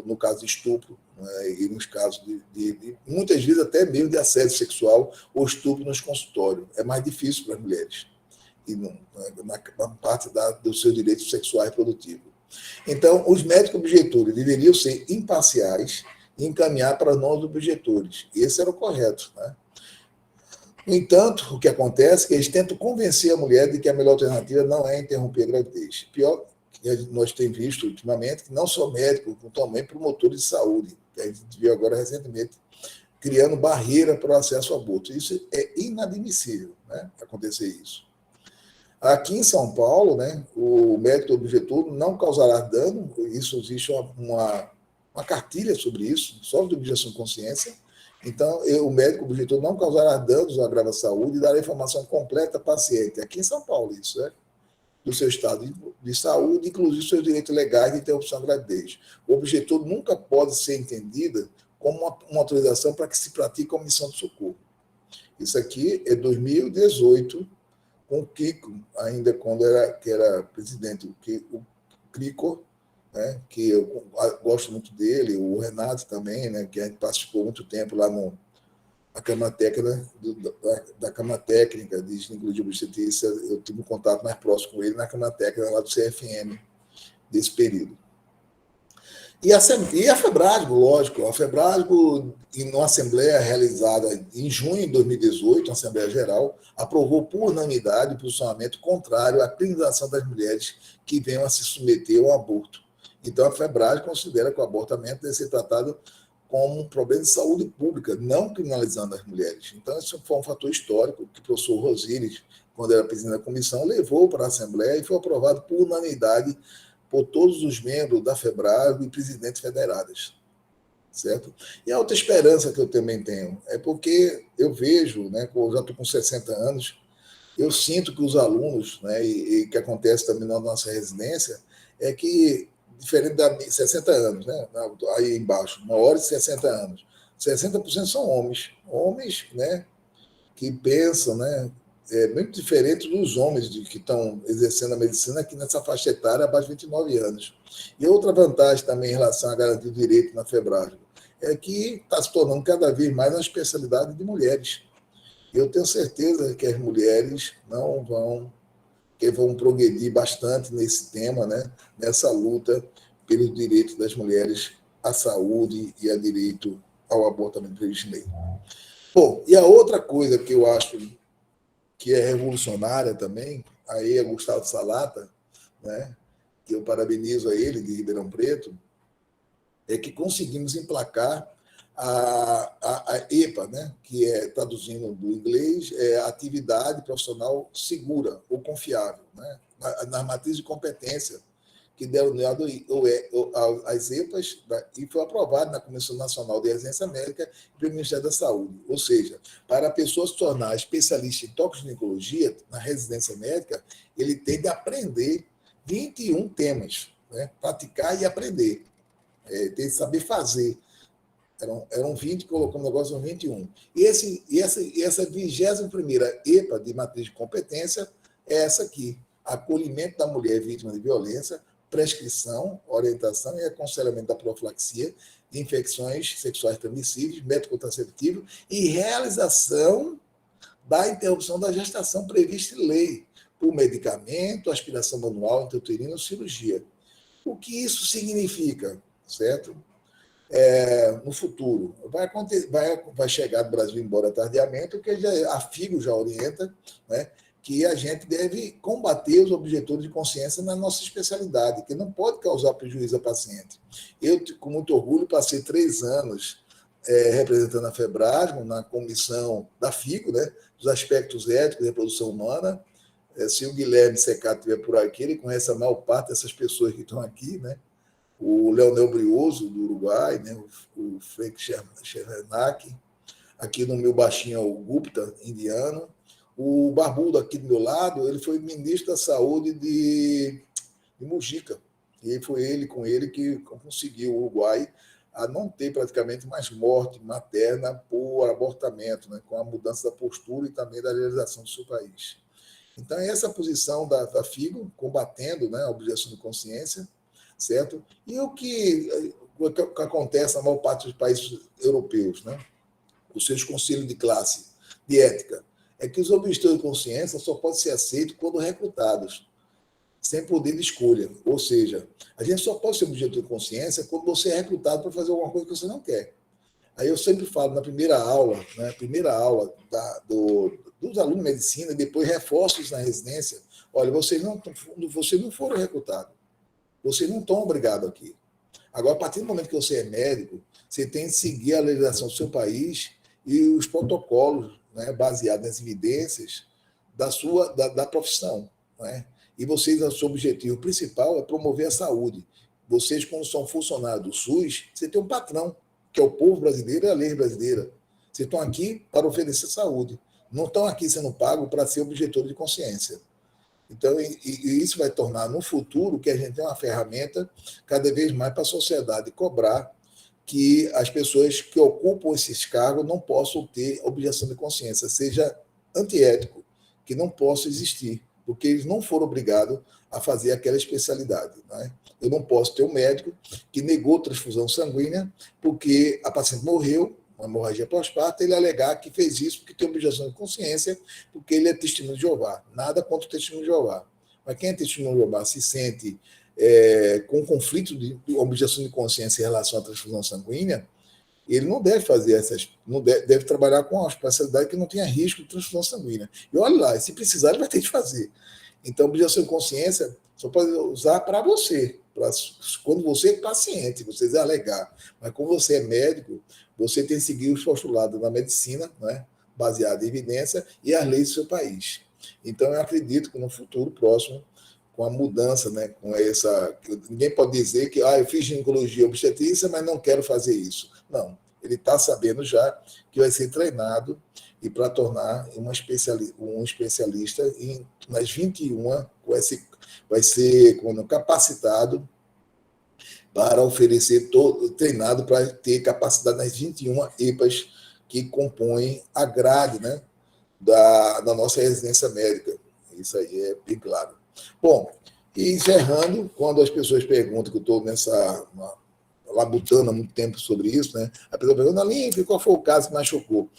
no caso de estupro, né, e nos casos de muitas vezes até mesmo de assédio sexual ou estupro nos consultórios. É mais difícil para as mulheres e na parte do seu direito sexual e reprodutivo. Então, os médicos objetores deveriam ser imparciais e encaminhar para nós objetores. Esse era o correto, né? No entanto, o que acontece é que eles tentam convencer a mulher de que a melhor alternativa não é interromper a gravidez. Pior, nós temos visto ultimamente que não só médicos, como também promotores de saúde, que a gente viu agora recentemente, criando barreira para o acesso ao aborto. Isso é inadmissível, né, acontecer isso. Aqui em São Paulo, né, o médico objetor não causará dano, isso existe uma cartilha sobre isso, só de objeção de consciência. Então, o médico objetor não causará danos à grave saúde e dará informação completa ao paciente. Aqui em São Paulo, isso, né? Do seu estado de saúde, inclusive seus direitos legais de interrupção da gravidez. O objetor nunca pode ser entendida como uma autorização para que se pratique a omissão de socorro. Isso aqui é 2018, com o Kiko, ainda quando era presidente, o Kiko, né, que eu gosto muito dele, o Renato também, né, que a gente participou muito tempo lá na Câmara Técnica, da Câmara Técnica de Ginecologia e Obstetrícia. Eu tive um contato mais próximo com ele na Câmara Técnica lá do CFM, desse período. E a FEBRASGO, lógico, a FEBRASGO, em uma assembleia realizada em junho de 2018, uma Assembleia Geral, aprovou por unanimidade o posicionamento contrário à criminalização das mulheres que venham a se submeter ao aborto. Então, a FEBRASGO considera que o abortamento deve ser tratado como um problema de saúde pública, não criminalizando as mulheres. Então, isso foi um fator histórico que o professor Rosíris, quando era presidente da comissão, levou para a Assembleia e foi aprovado por unanimidade por todos os membros da FEBRASGO e presidentes federadas, certo? E a outra esperança que eu também tenho é porque eu vejo, né, eu já estou com 60 anos, eu sinto que os alunos, né, e que acontece também na nossa residência, é que, diferente da 60 anos, né, aí embaixo, uma hora e 60 anos, 60% são homens, né, que pensam, né, muito diferente dos homens que estão exercendo a medicina aqui nessa faixa etária abaixo de 29 anos. E outra vantagem também em relação à garantia do direito na FEBRASGO é que está se tornando cada vez mais uma especialidade de mulheres. Eu tenho certeza que as mulheres que vão progredir bastante nesse tema, né, nessa luta pelos direitos das mulheres à saúde e a direito ao abortamento previsto em lei. Bom, e a outra coisa que eu acho que é revolucionária também, aí é Gustavo Salata, né, que eu parabenizo a ele, de Ribeirão Preto, é que conseguimos emplacar a EPA, né, que é, traduzindo do inglês, é atividade profissional segura ou confiável, né, na matriz de competência que deram às EPAs e foi aprovado na Comissão Nacional de Residência Médica e pelo Ministério da Saúde. Ou seja, para a pessoa se tornar especialista em toxicologia na residência médica, ele tem de aprender 21 temas, né? Praticar e aprender. Tem de saber fazer. Eram 20, colocou um negócio no 21. E essa 21ª EPA de matriz de competência é essa aqui: acolhimento da mulher vítima de violência, prescrição, orientação e aconselhamento da profilaxia de infecções sexuais transmissíveis, método contraceptivo e realização da interrupção da gestação prevista em lei, por medicamento, aspiração manual, intrauterina ou cirurgia. O que isso significa, certo? No futuro. Vai chegar no Brasil, embora tardiamente, porque a FIGO já orienta, né, que a gente deve combater os objetores de consciência na nossa especialidade, que não pode causar prejuízo ao paciente. Eu, com muito orgulho, passei 3 anos representando a FEBRASGO na comissão da FIGO, né, dos aspectos éticos da reprodução humana. Se o Guilherme Secato estiver por aqui, ele conhece a maior parte dessas pessoas que estão aqui, né? O Leonel Brioso, do Uruguai, né? O Frank Chernak, aqui no meu baixinho é o Gupta, indiano. O Barbudo, aqui do meu lado, ele foi ministro da Saúde de Mujica. E foi com ele que conseguiu o Uruguai a não ter praticamente mais morte materna por abortamento, né, com a mudança da postura e também da realização do seu país. Então, é essa posição da FIGO, combatendo, né, a objeção de consciência, certo? E o que acontece na maior parte dos países europeus, né? Os seus conselhos de classe, de ética, é que os objetores de consciência só podem ser aceitos quando recrutados, sem poder de escolha. Ou seja, a gente só pode ser objetor de consciência quando você é recrutado para fazer alguma coisa que você não quer. Aí eu sempre falo na primeira aula, né, dos alunos de medicina, e depois reforço isso na residência. Olha, vocês não foram recrutados. Vocês não estão obrigados aqui. Agora, a partir do momento que você é médico, você tem de seguir a legislação do seu país e os protocolos, né, baseados nas evidências da profissão. Né? E vocês, o seu objetivo principal é promover a saúde. Vocês, quando são funcionários do SUS, você tem um patrão, que é o povo brasileiro e a lei brasileira. Vocês estão aqui para oferecer saúde. Não estão aqui sendo pagos para ser objetores de consciência. Então, e isso vai tornar, no futuro, que a gente tem uma ferramenta cada vez mais para a sociedade cobrar que as pessoas que ocupam esses cargos não possam ter objeção de consciência, seja antiético, que não possa existir, porque eles não foram obrigados a fazer aquela especialidade. Né? Eu não posso ter um médico que negou transfusão sanguínea porque a paciente morreu, uma hemorragia pós-parto, ele alegar que fez isso porque tem objeção de consciência, porque ele é testemunho de Jeová. Nada contra o testemunho de Jeová. Mas quem é testemunho de Jeová se sente com conflito de objeção de consciência em relação à transfusão sanguínea, ele não deve fazer não deve trabalhar com uma especialidade que não tenha risco de transfusão sanguínea. E olha lá, se precisar, ele vai ter de fazer. Então, objeção de consciência só pode usar para você, quando você é paciente, você alegar. Mas como você é médico, você tem que seguir os postulados da medicina, né, baseado em evidência, e as leis do seu país. Então, eu acredito que no futuro próximo, com a mudança, né, com essa... Ninguém pode dizer que eu fiz ginecologia obstetrícia, mas não quero fazer isso. Não, ele está sabendo já que vai ser treinado e para tornar um especialista nas 21, vai ser capacitado para oferecer, treinado para ter capacidade nas 21 EPAs que compõem a grade, né, da nossa residência médica. Isso aí é bem claro. Bom, e encerrando, quando as pessoas perguntam, que eu estou labutando há muito tempo sobre isso, né? A pessoa pergunta, Olímpio, qual foi o caso que mais chocou?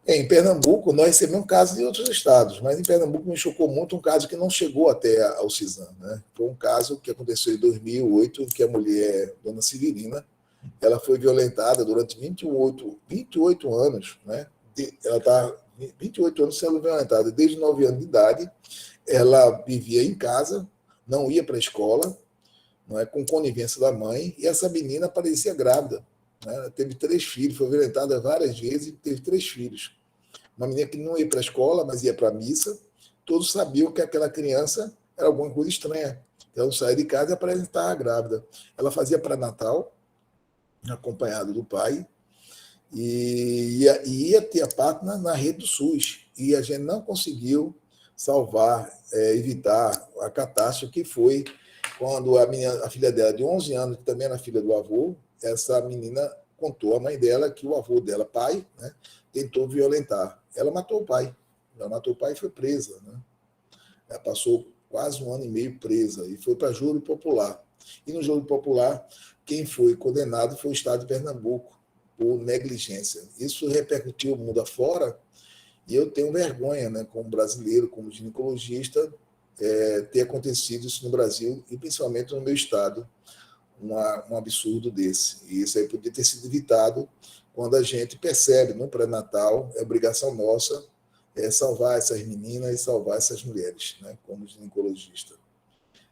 Em Pernambuco, nós recebemos casos de outros estados, mas em Pernambuco me chocou muito um caso que não chegou até ao CISAM. Né? Foi um caso que aconteceu em 2008, que a mulher, dona Severina, ela foi violentada durante 28 anos, né? Ela está 28 anos sendo violentada, desde 9 anos de idade, ela vivia em casa, não ia para a escola, não é, com conivência da mãe, e essa menina parecia grávida. Né? Ela teve 3 filhos, foi violentada várias vezes e teve 3 filhos. Uma menina que não ia para a escola, mas ia para a missa. Todos sabiam que aquela criança era alguma coisa estranha. Ela não saía de casa e apresentava grávida. Ela fazia pré-natal, acompanhada do pai, e ia ter a parto na rede do SUS. E a gente não conseguiu salvar, evitar a catástrofe que foi quando a filha dela, de 11 anos, que também era filha do avô, essa menina contou à mãe dela que o avô dela, pai, né, tentou violentar. Ela matou o pai. Ela matou o pai e foi presa. Né? Ela passou quase 1 ano e meio presa e foi para júri popular. E no júri popular, quem foi condenado foi o Estado de Pernambuco, por negligência. Isso repercutiu o mundo afora, e eu tenho vergonha, né, como brasileiro, como ginecologista, ter acontecido isso no Brasil, e principalmente no meu estado, um absurdo desse. E isso aí podia ter sido evitado quando a gente percebe, no pré-natal, é obrigação nossa salvar essas meninas e salvar essas mulheres, né, como ginecologista.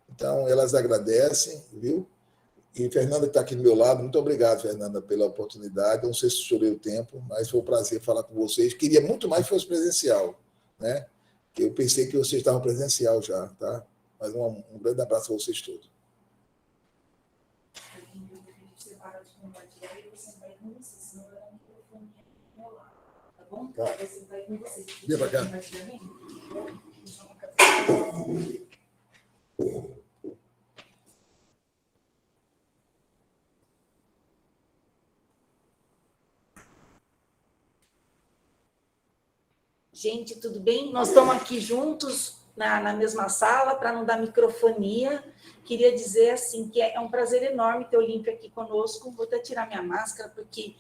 Então, elas agradecem, viu? E Fernanda está aqui do meu lado. Muito obrigado, Fernanda, pela oportunidade. Não sei se chorei o tempo, mas foi um prazer falar com vocês. Queria muito mais que fosse presencial, né? Eu pensei que vocês estavam presencial já, tá? Mas um grande abraço a vocês todos. Tá. Vem para cá. Gente, tudo bem? Nós estamos aqui juntos na mesma sala para não dar microfonia. Queria dizer assim que é um prazer enorme ter o Olímpio aqui conosco. Vou até tirar minha máscara, porque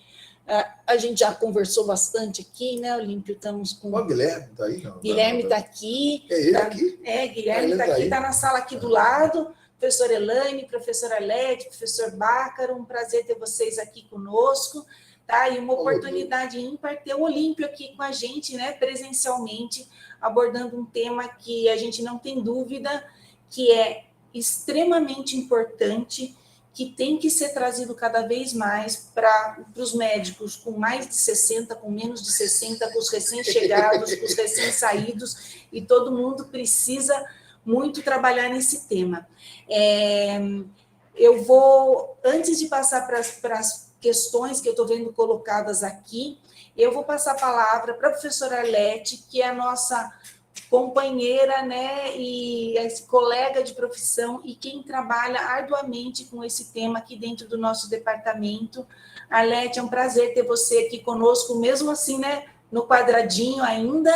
a gente já conversou bastante aqui, né, Olímpio? Estamos com... O Guilherme está aí? Não, Guilherme está aqui. É ele aqui? Guilherme está aqui, está na sala aqui do lado. Professora Elaine, professora Led, professor Bácaro, um prazer ter vocês aqui conosco. Tá? E uma oportunidade ímpar ter o Olímpio aqui com a gente, né, presencialmente, abordando um tema que a gente não tem dúvida que é extremamente importante, que tem que ser trazido cada vez mais para os médicos com mais de 60, com menos de 60, com os recém-chegados, com os recém-saídos, e todo mundo precisa muito trabalhar nesse tema. Eu vou, antes de passar para as questões que eu estou vendo colocadas aqui, eu vou passar a palavra para a professora Arlete, que é a nossa companheira, né, e colega de profissão, e quem trabalha arduamente com esse tema aqui dentro do nosso departamento. Arlete, é um prazer ter você aqui conosco, mesmo assim, né, no quadradinho ainda,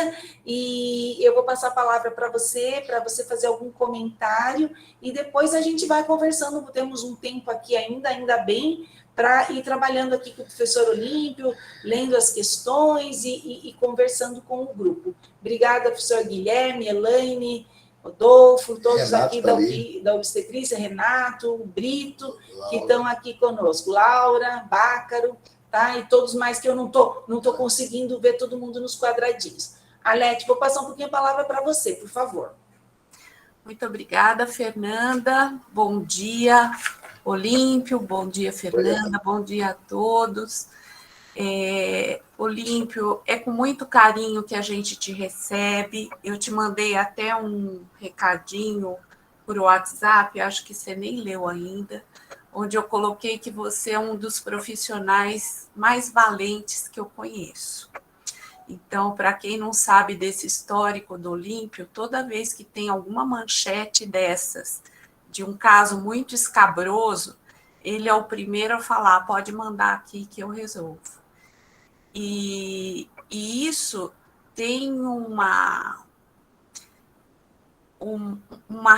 e eu vou passar a palavra para você fazer algum comentário, e depois a gente vai conversando, temos um tempo aqui ainda bem, para ir trabalhando aqui com o professor Olímpio, lendo as questões e conversando com o grupo. Obrigada, professor Guilherme, Elaine, Rodolfo, todos Renato aqui tá da obstetrícia, Renato, Brito, Laura. Que estão aqui conosco, Laura, Bácaro, tá? E todos mais que eu não tô conseguindo ver todo mundo nos quadradinhos. Alete, vou passar um pouquinho a palavra para você, por favor. Muito obrigada, Fernanda. Bom dia, Olímpio. Bom dia, Fernanda. Bom dia a todos. Olímpio, é com muito carinho que a gente te recebe. Eu te mandei até um recadinho por WhatsApp, acho que você nem leu ainda, onde eu coloquei que você é um dos profissionais mais valentes que eu conheço. Então, para quem não sabe desse histórico do Olímpio, toda vez que tem alguma manchete dessas, de um caso muito escabroso, ele é o primeiro a falar, pode mandar aqui que eu resolvo. E isso tem uma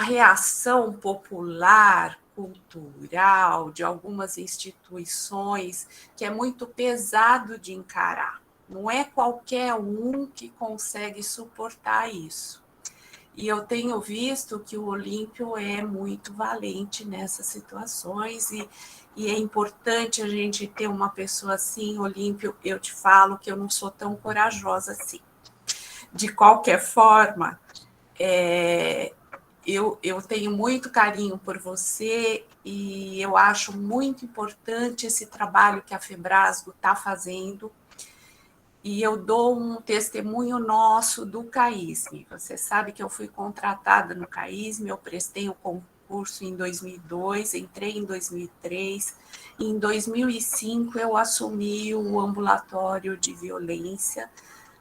reação popular, cultural, de algumas instituições, que é muito pesado de encarar. Não é qualquer um que consegue suportar isso. E eu tenho visto que o Olímpio é muito valente nessas situações e é importante a gente ter uma pessoa assim. Olímpio, eu te falo que eu não sou tão corajosa assim. De qualquer forma, eu tenho muito carinho por você e eu acho muito importante esse trabalho que a Febrasgo está fazendo. E eu dou um testemunho nosso do CAISM. Você sabe que eu fui contratada no CAISM, eu prestei o concurso em 2002, entrei em 2003, e em 2005 eu assumi o ambulatório de violência.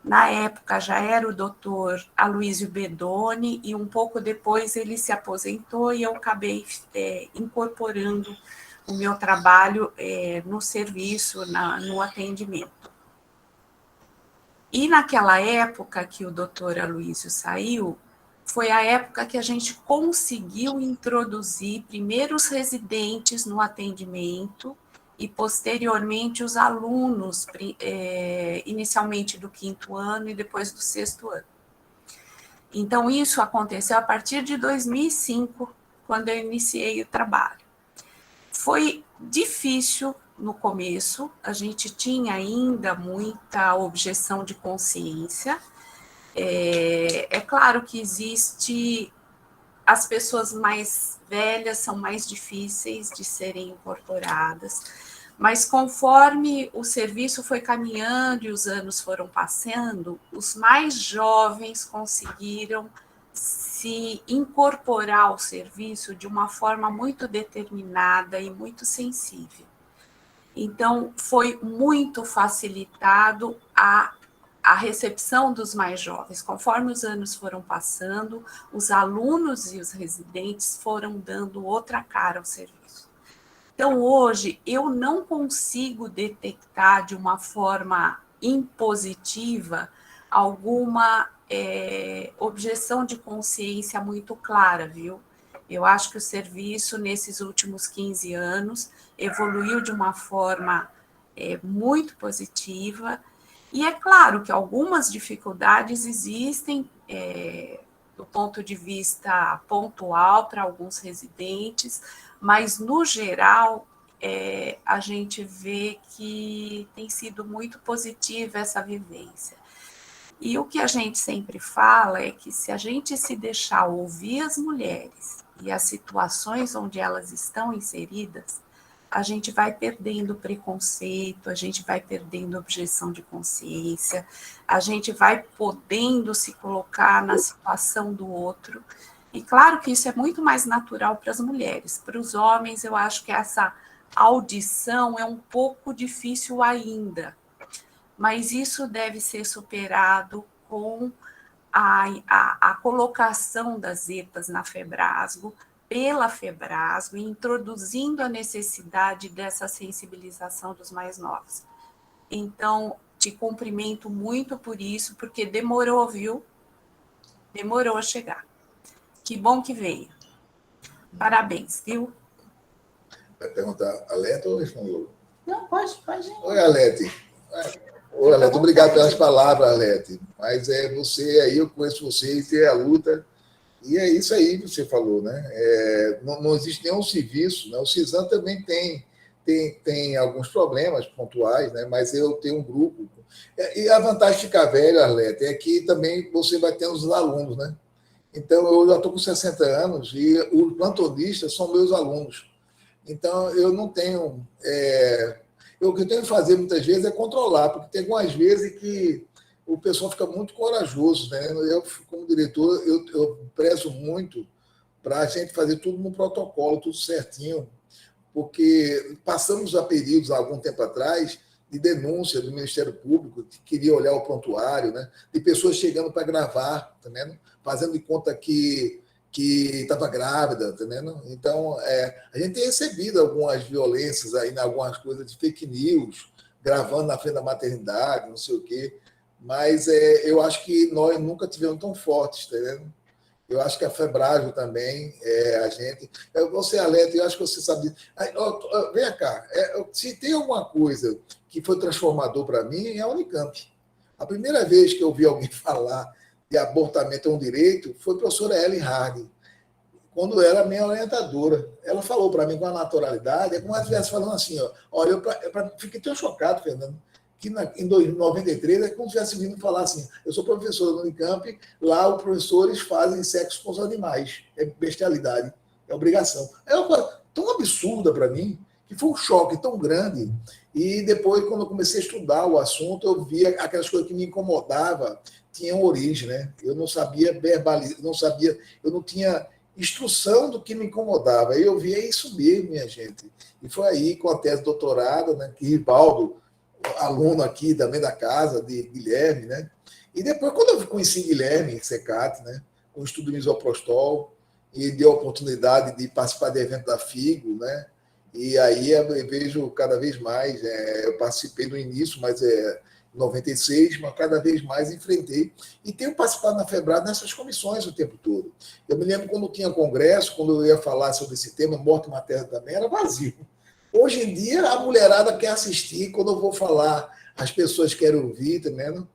Na época já era o doutor Aloysio Bedoni, e um pouco depois ele se aposentou e eu acabei incorporando o meu trabalho no serviço, no atendimento. E naquela época que o doutor Aloysio saiu, foi a época que a gente conseguiu introduzir primeiro os residentes no atendimento e, posteriormente, os alunos, inicialmente do 5º ano e depois do 6º ano. Então, isso aconteceu a partir de 2005, quando eu iniciei o trabalho. Foi difícil no começo, a gente tinha ainda muita objeção de consciência. É claro que existe, as pessoas mais velhas são mais difíceis de serem incorporadas, mas conforme o serviço foi caminhando e os anos foram passando, os mais jovens conseguiram se incorporar ao serviço de uma forma muito determinada e muito sensível. Então, foi muito facilitado a recepção dos mais jovens. Conforme os anos foram passando, os alunos e os residentes foram dando outra cara ao serviço. Então, hoje, eu não consigo detectar de uma forma impositiva alguma objeção de consciência muito clara, viu? Eu acho que o serviço, nesses últimos 15 anos, evoluiu de uma forma muito positiva. E é claro que algumas dificuldades existem do ponto de vista pontual para alguns residentes, mas, no geral, a gente vê que tem sido muito positiva essa vivência. E o que a gente sempre fala é que, se a gente se deixar ouvir as mulheres e as situações onde elas estão inseridas, a gente vai perdendo preconceito, a gente vai perdendo objeção de consciência, a gente vai podendo se colocar na situação do outro. E claro que isso é muito mais natural para as mulheres. Para os homens, eu acho que essa audição é um pouco difícil ainda, mas isso deve ser superado com a colocação das EPAs na Febrasgo, pela Febrasgo, introduzindo a necessidade dessa sensibilização dos mais novos. Então, te cumprimento muito por isso, porque demorou, viu? Demorou a chegar. Que bom que veio. Parabéns, viu? Vai perguntar, Alete ou respondeu? Não, pode. Oi, Alete. Oi, Alete, obrigado pelas palavras, Alete. Mas você aí, eu conheço você e tem a luta. E é isso aí que você falou, né? Não existe nenhum serviço, né? O CISAM também tem alguns problemas pontuais, né? Mas eu tenho um grupo. E a vantagem de ficar velho, Arlete, é que também você vai ter os alunos, né? Então, eu já estou com 60 anos e os plantonistas são meus alunos. Então, eu não tenho... o que eu tenho que fazer muitas vezes é controlar, porque tem algumas vezes que o pessoal fica muito corajoso, né? Eu, como diretor, eu prezo muito para a gente fazer tudo no protocolo, tudo certinho, porque passamos a períodos, há algum tempo atrás, de denúncia do Ministério Público, que queria olhar o prontuário, né? De pessoas chegando para gravar, tá vendo? Fazendo de conta que estava grávida, tá vendo? Então, a gente tem recebido algumas violências aí, algumas coisas de fake news, gravando na frente da maternidade, não sei o quê, mas eu acho que nós nunca tivemos tão fortes, tá vendo? Eu acho que a Febrasgo também, a gente... Você, Alete, eu acho que você sabe disso. Vem cá, se tem alguma coisa que foi transformador para mim, é a Unicamp. A primeira vez que eu vi alguém falar de abortamento é um direito foi a professora Ellen Hardy, quando era minha orientadora. Ela falou para mim com a naturalidade, é como se ela estivesse falando assim, ó, olha, eu fiquei tão chocado, Fernando, que em 93 é como se estivesse vindo falar assim, eu sou professor do Unicamp, lá os professores fazem sexo com os animais, é bestialidade, é obrigação. É uma coisa tão absurda para mim, que foi um choque tão grande, e depois, quando eu comecei a estudar o assunto, eu via aquelas coisas que me incomodavam, tinham origem, né? Eu não sabia verbalizar, eu não tinha instrução do que me incomodava, aí eu via isso mesmo, minha gente. E foi aí, com a tese de doutorado, né, que Rivaldo, aluno aqui também da casa, de Guilherme, né? E depois, quando eu conheci Guilherme Secati, né, com o estudo do misoprostol, e deu a oportunidade de participar de evento da FIGO, né? E aí eu vejo cada vez mais, eu participei no início, mas em 96, mas cada vez mais enfrentei. E tenho participado na Febrasgo nessas comissões o tempo todo. Eu me lembro quando tinha congresso, quando eu ia falar sobre esse tema, morte materna também, era vazio. Hoje em dia, a mulherada quer assistir, quando eu vou falar, as pessoas querem ouvir, tá vendo?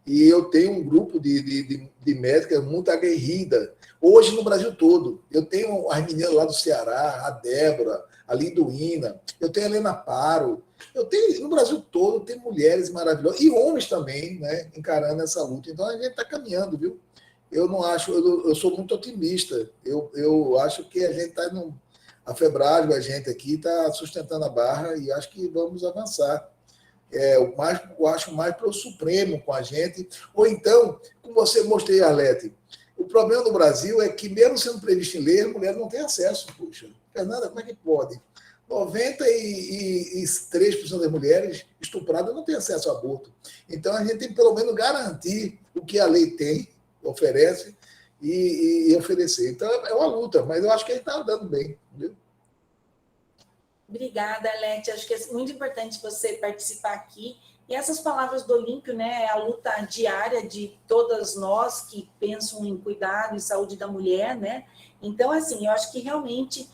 E eu tenho um grupo de médicas muito aguerrida, hoje no Brasil todo. Eu tenho as meninas lá do Ceará, a Débora, a Linduína, eu tenho a Helena Paro, eu tenho, no Brasil todo, tem mulheres maravilhosas, e homens também, né, encarando essa luta. Então, a gente está caminhando, viu? Eu não acho, eu sou muito otimista, eu acho que a gente está num... A Febrasgo, a gente aqui, está sustentando a barra e acho que vamos avançar. Eu acho mais para o Supremo com a gente. Ou então, como você mostrei, Arlete, o problema do Brasil é que, mesmo sendo previsto em lei, a mulher não tem acesso. Puxa, Fernanda, como é que pode? 93% das mulheres estupradas não têm acesso ao aborto. Então, a gente tem que, pelo menos, garantir o que a lei tem, oferece, e oferecer. Então, é uma luta, mas eu acho que ele está andando bem. Entendeu? Obrigada, Alete. Acho que é muito importante você participar aqui. E essas palavras do Olímpio, né, é a luta diária de todas nós que pensam em cuidado e saúde da mulher, né? Então, assim, eu acho que realmente...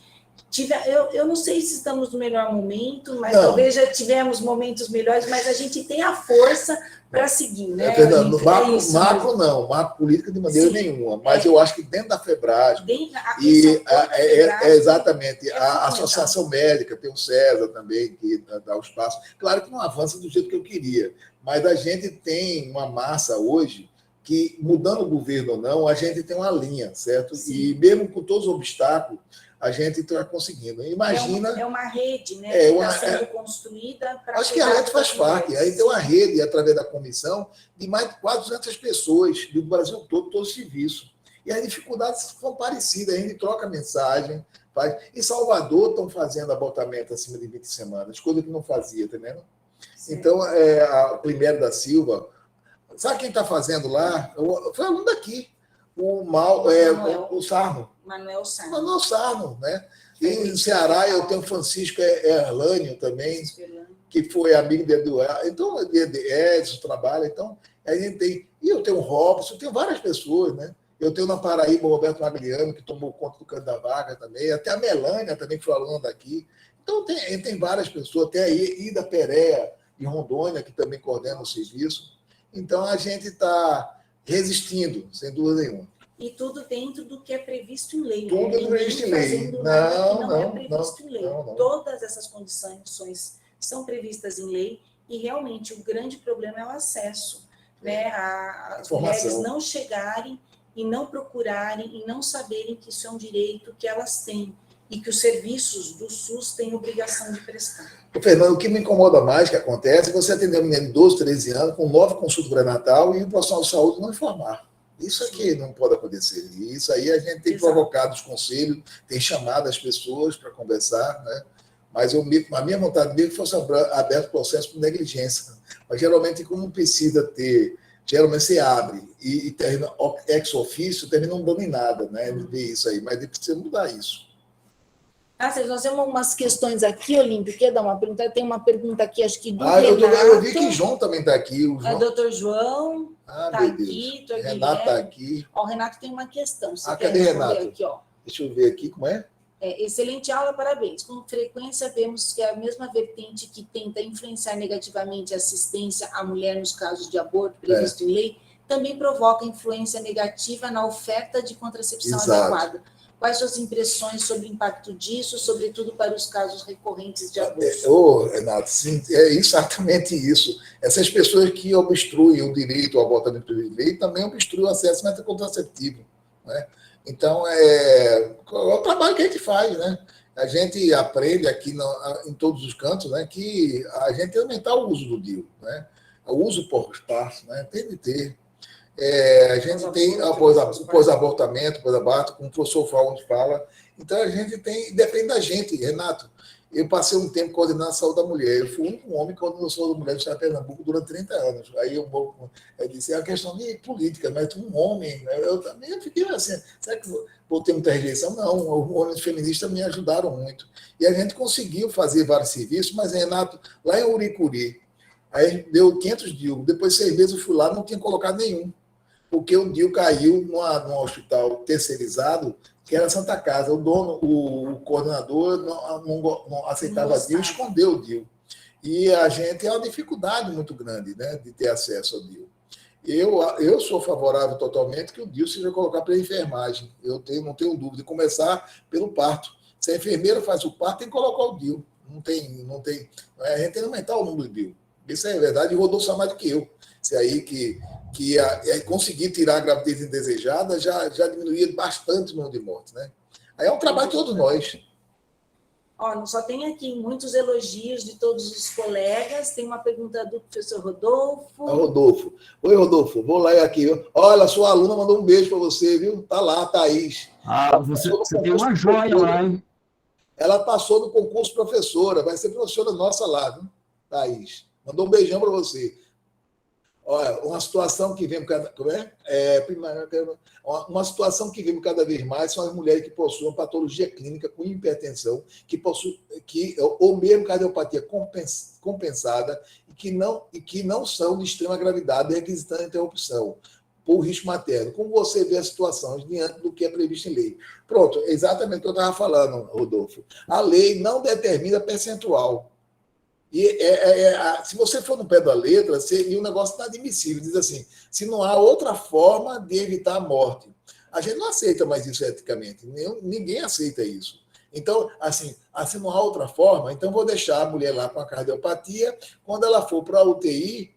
Eu não sei se estamos no melhor momento, mas talvez já tivemos momentos melhores, mas a gente tem a força para seguir, né? Fernando, macro política de maneira nenhuma, mas eu acho que dentro da Febrasgo, exatamente, a Associação Médica, tem o César também, que dá o espaço. Claro que não avança do jeito que eu queria, mas a gente tem uma massa hoje que, mudando o governo ou não, a gente tem uma linha, certo? Sim. E mesmo com todos os obstáculos, a gente está conseguindo. Imagina... É uma rede, né? Que está sendo construída para... Acho que a rede faz parte. Aí tem uma rede, através da comissão, de mais de 400 pessoas do Brasil todo o serviço. E as dificuldades são parecidas. A gente troca mensagem. Faz... Em Salvador estão fazendo abortamento acima de 20 semanas, coisa que não fazia, tá vendo? Então, a Primeiro da Silva... Sabe quem está fazendo lá? Foi aluno daqui. O Sarno. Manuel Sarno. Manuel Sarno, né? E em Ceará eu tenho Francisco Erlânio também. que foi amigo de Eduardo, então, de Edson, trabalha, então, a gente tem, e eu tenho o Robson, eu tenho várias pessoas, né? Eu tenho na Paraíba o Roberto Magliano, que tomou conta do canto da vaga também, até a Melânia também, que foi aluna daqui. Então, tem várias pessoas, até a Ida Perea, de Rondônia, que também coordena o serviço. Então, a gente está resistindo, sem dúvida nenhuma. E tudo dentro do que é previsto em lei. Tudo é previsto em lei. Não é previsto em lei. Não. Todas essas condições são previstas em lei e realmente o grande problema é o acesso. Né? As mulheres não chegarem e não procurarem e não saberem que isso é um direito que elas têm e que os serviços do SUS têm obrigação de prestar. Fernando, o que me incomoda mais que acontece é você atender um menino de 12, 13 anos com 9 consultas pré-natal e o profissional de saúde não informar. Isso aqui não pode acontecer. E isso aí a gente tem provocado os conselhos, tem chamado as pessoas para conversar, né? Mas a minha vontade mesmo fosse aberto o processo por negligência. Mas geralmente, como precisa ter, geralmente você abre e termina ex officio, termina não dando em nada, né? Ver isso aí, mas precisa mudar isso. Nós temos umas questões aqui, Olímpio, quer dar uma pergunta? Tem uma pergunta aqui, acho que do Renato. Eu vi que João também está aqui. O doutor João está aqui. Renato está aqui. Ó, o Renato tem uma questão. Cadê Renato? Aqui, ó. Deixa eu ver aqui como é. Excelente aula, parabéns. Com frequência, vemos que a mesma vertente que tenta influenciar negativamente a assistência à mulher nos casos de aborto previsto em lei, também provoca influência negativa na oferta de contracepção adequada. Quais suas impressões sobre o impacto disso, sobretudo para os casos recorrentes de aborto? Renato, sim, é exatamente isso. Essas pessoas que obstruem o direito ao abortamento de lei também obstruem o acesso ao método contraceptivo, né? Então, é o trabalho que a gente faz, né? A gente aprende aqui em todos os cantos, né, que a gente tem que aumentar o uso do DIU, né? O uso por espaço, né? Tem de ter. A gente tem o pós-abortamento, pós-aborto, como o professor Fausto fala. Então, a gente tem, depende da gente, Renato. Eu passei um tempo coordenando a saúde da mulher. Eu fui o único homem que coordenou a saúde da mulher do estado de Pernambuco durante 30 anos. Aí eu disse, é uma questão de política, mas um homem, eu também fiquei assim, será que vou ter muita rejeição? Não, os homens feministas me ajudaram muito. E a gente conseguiu fazer vários serviços, mas, Renato, lá em Uricuri, aí deu 500 DIU. Depois de 6 meses eu fui lá, não tinha colocado nenhum. Porque o DIU caiu num hospital terceirizado, que era Santa Casa. O dono, o coordenador, não aceitava DIU, escondeu o DIU. E a gente tem uma dificuldade muito grande, né, de ter acesso ao DIU. Eu sou favorável totalmente que o DIU seja colocado pela enfermagem. Não tenho dúvida de começar pelo parto. Se a enfermeira faz o parto, tem que colocar o DIU. Não tem, a gente tem que aumentar o número de DIU. Isso é verdade, e Rodolfo sabe mais do que eu. Se aí que conseguir tirar a gravidez indesejada já diminuía bastante o número de mortes, né? Aí é um trabalho de todos nós. Ó, só tem aqui muitos elogios de todos os colegas. Tem uma pergunta do professor Rodolfo. Rodolfo. Oi, Rodolfo. Vou lá aqui. Olha, sua aluna mandou um beijo para você, viu? Tá lá, Thaís. Você tem uma joia lá, hein? Ela passou no concurso professora. Vai ser professora nossa lá, viu? Thaís. Mandou um beijão para você. Olha, uma situação que vemos uma situação que vemos cada vez mais são as mulheres que possuem patologia clínica com hipertensão, ou mesmo cardiopatia compensada e que não são de extrema gravidade requisitando interrupção por risco materno. Como você vê as situações diante do que é previsto em lei? Pronto, exatamente o que eu estava falando, Rodolfo. A lei não determina percentual. E se você for no pé da letra, e o negócio está admissível, diz assim, se não há outra forma de evitar a morte. A gente não aceita mais isso eticamente, ninguém aceita isso. Então, assim, se não há outra forma, então vou deixar a mulher lá com a cardiopatia, quando ela for para a UTI,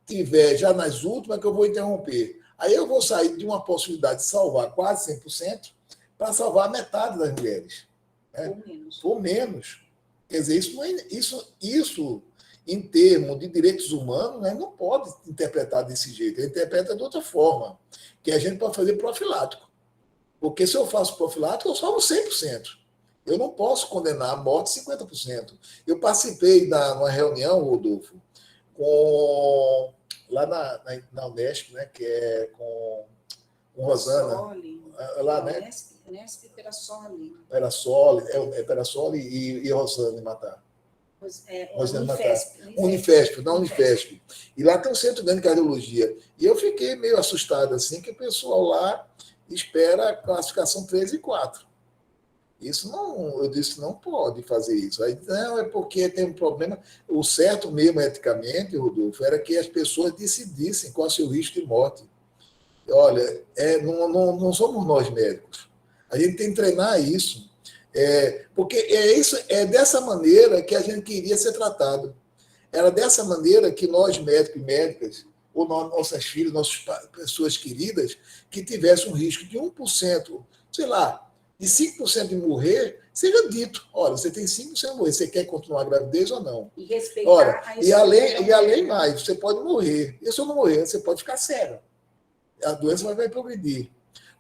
tiver já nas últimas que eu vou interromper. Aí eu vou sair de uma possibilidade de salvar quase 100% para salvar metade das mulheres. Né? Ou menos. Quer dizer, isso em termos de direitos humanos, né, não pode interpretar desse jeito. Ele interpreta de outra forma, que a gente pode fazer profilático. Porque se eu faço profilático, eu salvo 100%. Eu não posso condenar a morte 50%. Eu participei numa reunião, Rodolfo, lá na Unesp, né, que é com Rosana. Lá, né? Unesp Perassoli. Perassoli e Rosana em Matar. Unifesp, da Unifesp. E lá tem um centro grande de cardiologia. E eu fiquei meio assustado, assim, que o pessoal lá espera a classificação 3 e 4. Isso não, eu disse, não pode fazer isso. Aí, não, é porque tem um problema. O certo mesmo, eticamente, Rodolfo, era que as pessoas decidissem qual é o seu risco de morte. Olha, não somos nós médicos. A gente tem que treinar isso. Porque é dessa maneira que a gente queria ser tratado. Era dessa maneira que nós, médicos e médicas, ou nossas filhas, nossas pessoas queridas, que tivessem um risco de 1%, sei lá, de 5% de morrer, seja dito, olha, você tem 5% de morrer, você quer continuar a gravidez ou não? E respeitar a escolha. E além mais, você pode morrer. E se eu não morrer, você pode ficar cega. A doença vai progredir.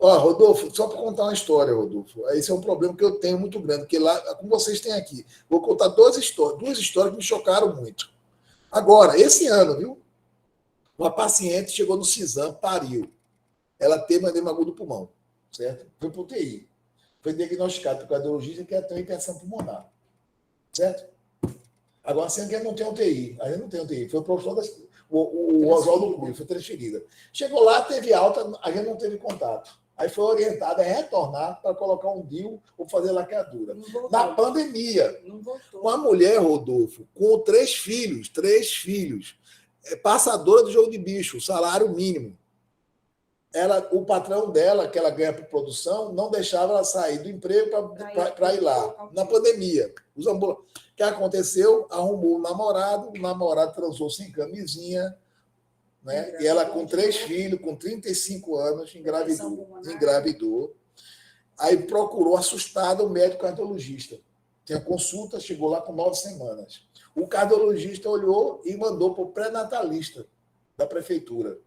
Rodolfo, só para contar uma história, Rodolfo. Esse é um problema que eu tenho muito grande, que lá, como vocês têm aqui, vou contar duas histórias que me chocaram muito. Agora, esse ano, viu? Uma paciente chegou no Cisam, pariu. Ela teve edema agudo do pulmão, certo? Foi para UTI. Foi diagnosticado por cardiologista que ela tem hipertensão pulmonar, certo? Agora, sendo que ela não tem UTI. A gente não tem UTI. Foi o professor o Oswaldo Cruz, foi transferida. Chegou lá, teve alta, a gente não teve contato. Aí foi orientada a retornar para colocar um DIU ou fazer laqueadura. Na pandemia, uma mulher, Rodolfo, com 3 filhos, passadora do jogo de bicho, salário mínimo. O patrão dela, que ela ganha por produção, não deixava ela sair do emprego para ir lá, na pandemia. O que aconteceu? Arrumou o namorado transou sem camisinha, né? E ela com 3 filhos, com 35 anos, engravidou. Aí procurou, assustada, o médico cardiologista. Tinha consulta, chegou lá com 9 semanas. O cardiologista olhou e mandou para o pré-natalista da prefeitura.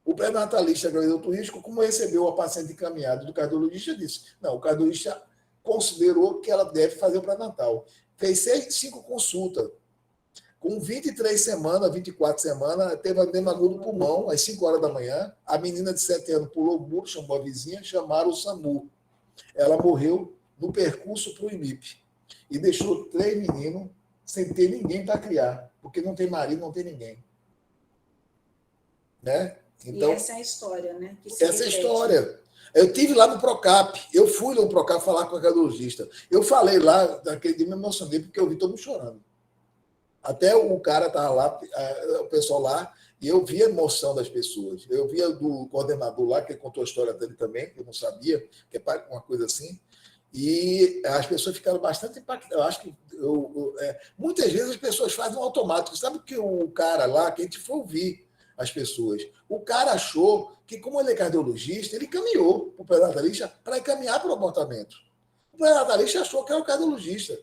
O pré-natalista agradeceu o risco, como recebeu a paciente encaminhada do cardiologista, disse, não, o cardiologista considerou que ela deve fazer o pré-natal. Fez 5 consultas. Com 23 semanas, 24 semanas, teve edema agudo do pulmão, às 5 horas da manhã. A menina de 7 anos pulou o muro, chamou a vizinha, chamaram o SAMU. Ela morreu no percurso para o IMIP. E deixou 3 meninos sem ter ninguém para criar, porque não tem marido, não tem ninguém. Né? Então, e essa é a história, né? Essa é a história. Eu estive lá no Procap. Eu fui no Procap falar com a cardiologista. Eu falei lá, naquele dia me emocionei, porque eu vi todo mundo chorando. Até o cara estava lá, o pessoal lá, e eu vi a emoção das pessoas. Eu via do coordenador lá, que contou a história dele também, que eu não sabia, que é uma coisa assim. E as pessoas ficaram bastante impactadas. Eu acho que muitas vezes as pessoas fazem um automático. Sabe que o cara lá, que a gente foi ouvir as pessoas. O cara achou que, como ele é cardiologista, ele caminhou para o pré-natalista para encaminhar para o abortamento. O pré-natalista achou que era o cardiologista.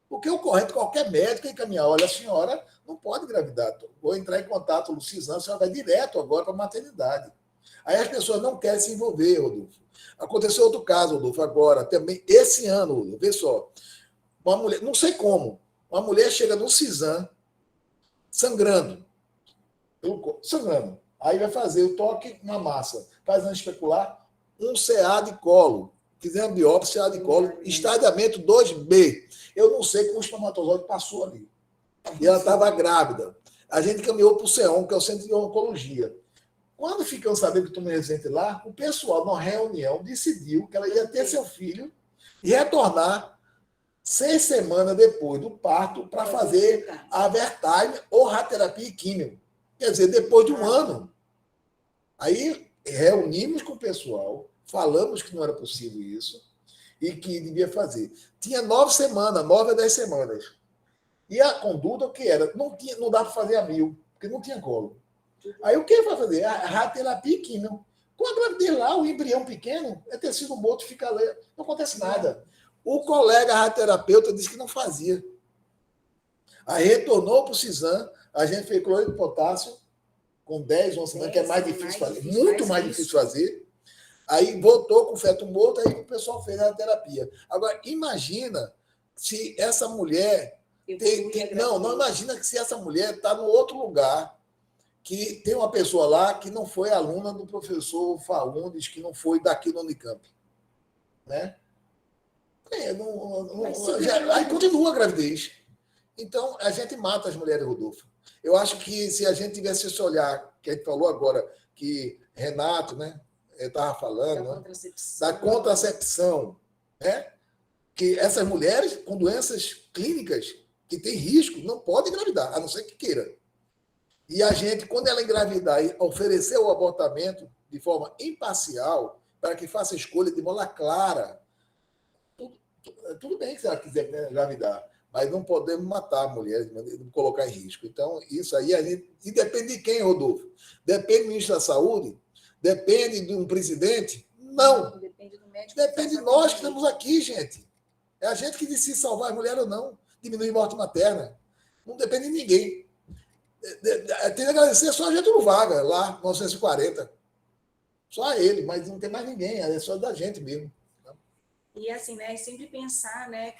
Porque o correto, qualquer médico encaminhar, olha, a senhora não pode engravidar. Vou entrar em contato no Cisam, a senhora vai direto agora para a maternidade. Aí as pessoas não querem se envolver, Rodolfo. Aconteceu outro caso, Rodolfo, agora, também, esse ano, Rodolfo, vê só. Uma mulher, não sei como, uma mulher chega no Cisam, sangrando. Aí vai fazer o toque na massa, faz um especular, um CA de colo, fizer uma biópsia, CA de colo, estadiamento 2B. Eu não sei como o espermatozoide passou ali. E ela estava grávida. A gente caminhou para o CEON, que é o Centro de Oncologia. Quando ficamos sabendo que estou presente lá, o pessoal, numa reunião, decidiu que ela ia ter seu filho e retornar 6 semanas depois do parto para fazer a Vertime ou radioterapia e químio. Quer dizer, depois de 1 ano. Aí reunimos com o pessoal, falamos que não era possível isso e que devia fazer. Tinha 9 semanas, 9 a 10 semanas. E a conduta, o que era? Não dá para fazer a 1000, porque não tinha colo. Aí o que vai fazer? A radioterapia e químio. Com a gravidez lá, o embrião pequeno, é tecido morto, fica lá, não acontece nada. O colega radioterapeuta disse que não fazia. Aí retornou para o Cisam, a gente fez cloreto de potássio com 10, 11 semanas, que é mais difícil fazer, muito mais difícil fazer. Aí voltou com o feto morto, aí o pessoal fez a terapia. Agora, imagina se essa mulher não imagina que se essa mulher está no outro lugar, que tem uma pessoa lá que não foi aluna do professor Faundes, que não foi daqui no Unicamp. Né? Aí continua a gravidez. Então, a gente mata as mulheres, Rodolfo. Eu acho que se a gente tivesse esse olhar, que a gente falou agora, que Renato, né, estava falando, da contracepção, né, que essas mulheres com doenças clínicas que têm risco não podem engravidar, a não ser que queira. E a gente, quando ela engravidar e oferecer o abortamento de forma imparcial, para que faça a escolha de mola clara, tudo bem se ela quiser, né, engravidar, mas não podemos matar a mulher, colocar em risco. Então, isso aí, e depende de quem, Rodolfo? Depende do ministro da Saúde? Depende de um presidente? Não. Depende do médico. Depende de nós que estamos aqui, gente. É a gente que decide salvar a mulher ou não, diminuir a morte materna. Não depende de ninguém. Tem que agradecer só a Getúlio Vargas, lá, 1940. Só a ele, mas não tem mais ninguém, é só da gente mesmo. E assim, né, sempre pensar, né,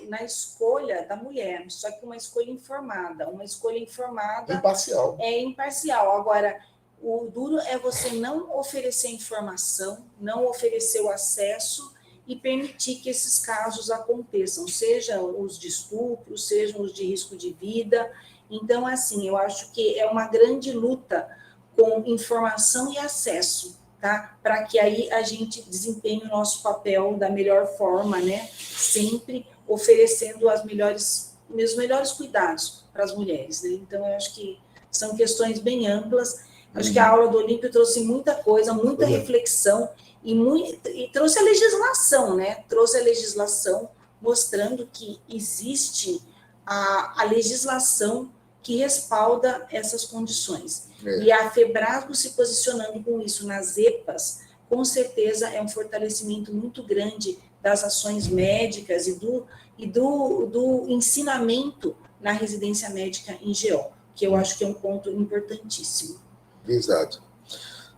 na escolha da mulher, só que uma escolha informada. Uma escolha informada imparcial. É imparcial. Agora, o duro é você não oferecer informação, não oferecer o acesso e permitir que esses casos aconteçam, sejam os de estupro, sejam os de risco de vida. Então, assim, eu acho que é uma grande luta com informação e acesso, tá? Para que aí a gente desempenhe o nosso papel da melhor forma, né? Sempre oferecendo os melhores cuidados para as mulheres, né? Então, eu acho que são questões bem amplas. Acho que a aula do Olímpio trouxe muita coisa, muita reflexão e trouxe a legislação, né? Trouxe a legislação mostrando que existe a legislação que respalda essas condições. E a Febrasgo se posicionando com isso nas EPAs, com certeza é um fortalecimento muito grande das ações médicas e do ensinamento na residência médica em GO, que eu acho que é um ponto importantíssimo. Exato.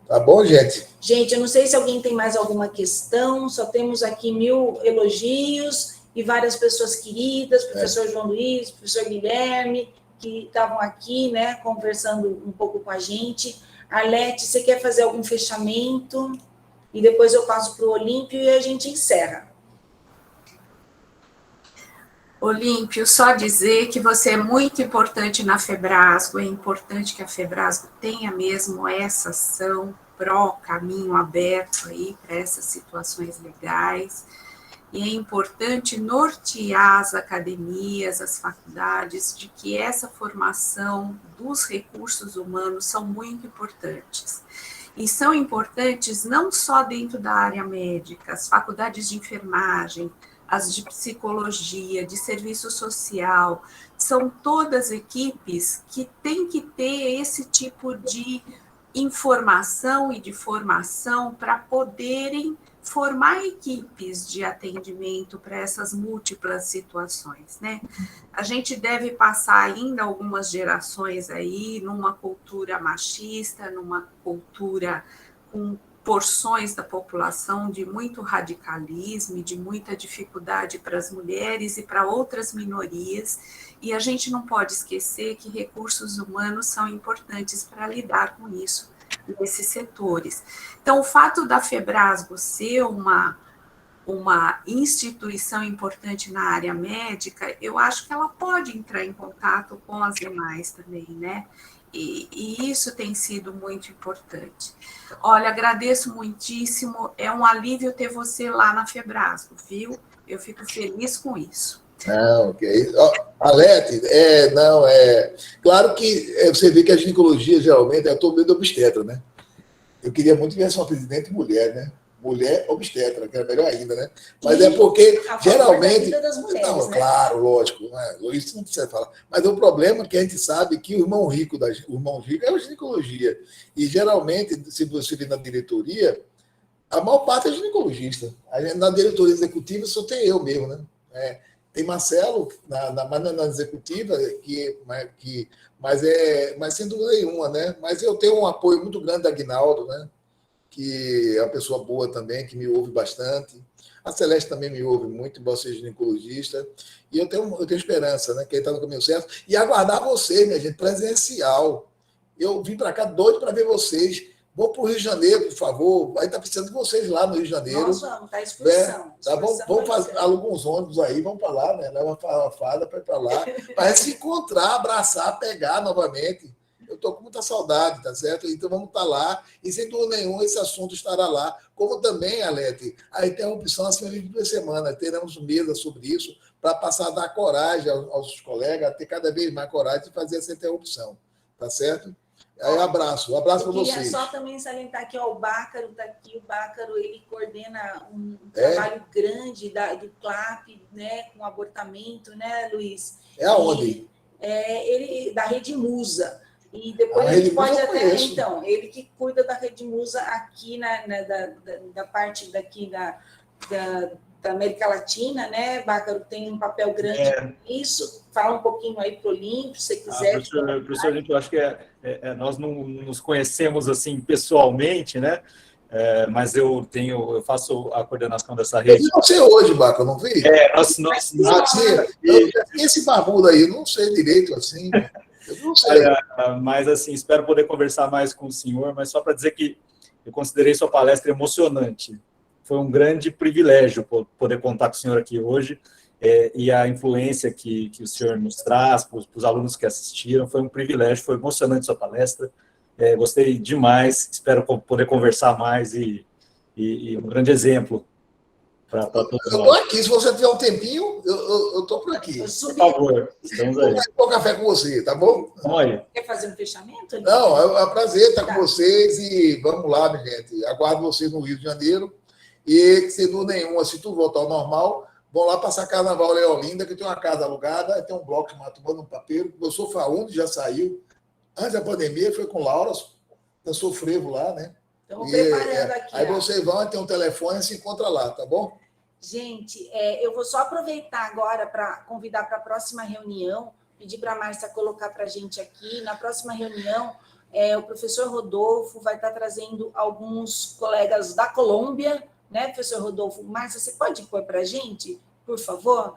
Tá bom, gente? Gente, eu não sei se alguém tem mais alguma questão, só temos aqui 1000 elogios e várias pessoas queridas, professor João Luiz, professor Guilherme, que estavam aqui, né, conversando um pouco com a gente. Arlete, você quer fazer algum fechamento? E depois eu passo para o Olímpio e a gente encerra. Olímpio, só dizer que você é muito importante na Febrasgo, é importante que a Febrasgo tenha mesmo essa ação pró-caminho aberto aí para essas situações legais, e é importante nortear as academias, as faculdades, de que essa formação dos recursos humanos são muito importantes. E são importantes não só dentro da área médica, as faculdades de enfermagem, as de psicologia, de serviço social, são todas equipes que têm que ter esse tipo de informação e de formação para poderem formar equipes de atendimento para essas múltiplas situações, né? A gente deve passar ainda algumas gerações aí numa cultura machista, numa cultura com porções da população de muito radicalismo e de muita dificuldade para as mulheres e para outras minorias, e a gente não pode esquecer que recursos humanos são importantes para lidar com isso, nesses setores. Então, o fato da Febrasgo ser uma instituição importante na área médica, eu acho que ela pode entrar em contato com as demais também, né? E isso tem sido muito importante. Olha, agradeço muitíssimo, é um alívio ter você lá na Febrasgo, viu? Eu fico feliz com isso. Não, ok. Alete, claro que você vê que a ginecologia, geralmente, é todo meio do obstetra, né? Eu queria muito que tivesse uma presidente mulher, né? Mulher obstetra, que era melhor ainda, né? Mas é porque, geralmente... Mulheres, não, né? claro, lógico, né? Isso não precisa falar. Mas o problema é que a gente sabe que o irmão rico é a ginecologia. E, geralmente, se você vir na diretoria, a maior parte é ginecologista. Na diretoria executiva só tem eu mesmo, né? Tem Marcelo na executiva, mas sem dúvida nenhuma, né? Mas eu tenho um apoio muito grande da Aguinaldo, né? Que é uma pessoa boa também, que me ouve bastante. A Celeste também me ouve muito, embora seja ginecologista. E eu tenho esperança, né? Que ele está no caminho certo. E aguardar vocês, minha gente, presencial. Eu vim para cá doido para ver vocês. Vão para o Rio de Janeiro, por favor. Vai estar precisando de vocês lá no Rio de Janeiro. Nós vamos, tá? Excursão. Tá? Vamos fazer alguns ônibus aí, vamos para lá, né? Leva a farofada para ir para lá, para se encontrar, abraçar, pegar novamente. Eu estou com muita saudade, tá certo? Então vamos estar lá, e sem dúvida nenhuma esse assunto estará lá. Como também, Alete, a interrupção acima de 2 semanas. Teremos mesa sobre isso para passar a dar coragem aos colegas, a ter cada vez mais coragem de fazer essa interrupção. Tá certo? Aí, abraço para vocês. Eu queria só também salientar que o Bácaro está aqui. O Bácaro, ele coordena um trabalho grande do CLAP, né, com abortamento, né, Luiz? Aonde? Ele da Rede Musa. E depois a gente pode até... Então, ele que cuida da Rede Musa aqui da parte daqui da América Latina, né, Bácaro, tem um papel grande nisso. Fala um pouquinho aí para o Olímpio, se quiser. Professor, eu acho que nós não nos conhecemos assim pessoalmente, né? Mas eu faço a coordenação dessa rede. Eu vi você hoje, Bácaro, não vi? Esse barbudo aí, eu não sei direito assim. Eu não sei. Mas assim, espero poder conversar mais com o senhor, mas só para dizer que eu considerei sua palestra emocionante. Foi um grande privilégio poder contar com o senhor aqui hoje, e a influência que o senhor nos traz para os alunos que assistiram. Foi um privilégio, foi emocionante sua palestra. Gostei demais, espero poder conversar mais e um grande exemplo para todos nós. Eu estou aqui, se você tiver um tempinho, eu estou por aqui. Por favor, estamos aí. Vou tomar café com você, tá bom? Quer fazer um fechamento? Não, é um prazer estar com vocês e vamos lá, minha gente. Aguardo vocês no Rio de Janeiro. E, sem dúvida nenhuma, se tudo voltar ao normal, vão lá passar carnaval em Olinda, que tem uma casa alugada, tem um bloco de Matubando, um papeiro. Eu sou Faúndo, já saiu. Antes da pandemia, foi com Laura, dançou frevo lá, né? Estamos preparando aqui. Aí vocês vão, tem um telefone e se encontra lá, tá bom? Gente, eu vou só aproveitar agora para convidar para a próxima reunião, pedir para a Márcia colocar para a gente aqui. Na próxima reunião, o professor Rodolfo vai estar trazendo alguns colegas da Colômbia, né, professor Rodolfo? Márcia, você pode pôr para a gente, por favor?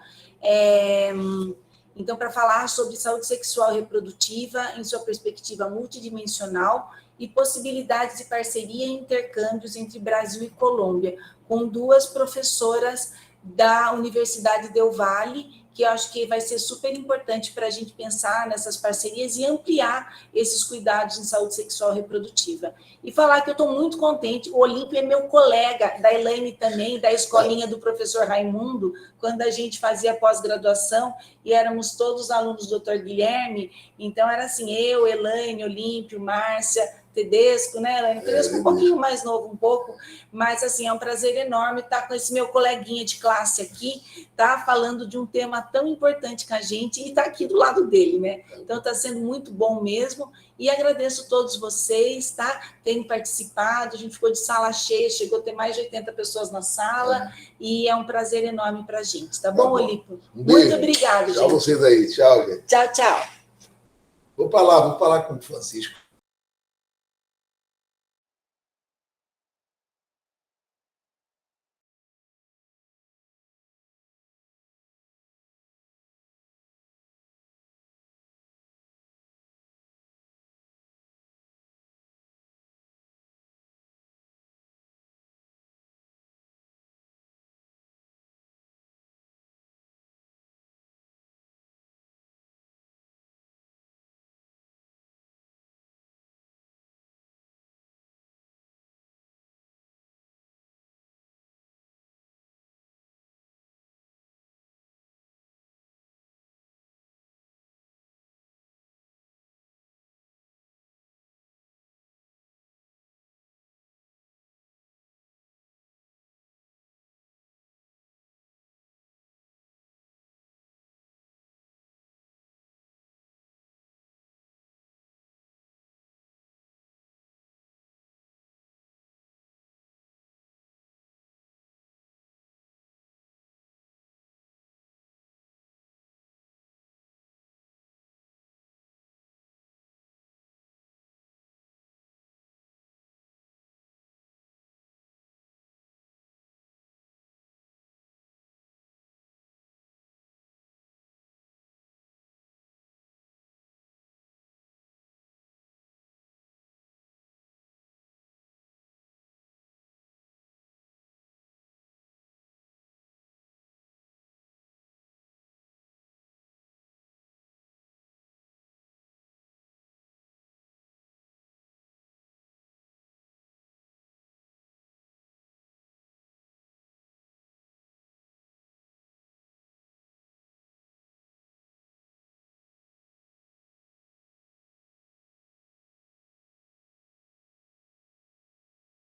Então, para falar sobre saúde sexual e reprodutiva em sua perspectiva multidimensional e possibilidades de parceria e intercâmbios entre Brasil e Colômbia, com 2 professoras da Universidade Del Valle, que eu acho que vai ser super importante para a gente pensar nessas parcerias e ampliar esses cuidados em saúde sexual e reprodutiva. E falar que eu estou muito contente, o Olímpio é meu colega, da Elaine também, da escolinha do professor Raimundo, quando a gente fazia pós-graduação, e éramos todos alunos do Dr. Guilherme, então era assim, eu, Elaine, Olímpio, Márcia, Tedesco, né, Elaine? Tedesco um pouquinho mais novo, um pouco, mas assim, é um prazer enorme estar com esse meu coleguinha de classe aqui, tá, falando de um tema tão importante com a gente, e tá aqui do lado dele, né? Então está sendo muito bom mesmo, e agradeço a todos vocês, tá, terem participado. A gente ficou de sala cheia, chegou a ter mais de 80 pessoas na sala, e é um prazer enorme para a gente, tá bom, Olímpio? Muito obrigada, gente. Tchau vocês aí, tchau, gente. Tchau, tchau. Vou falar com o Francisco.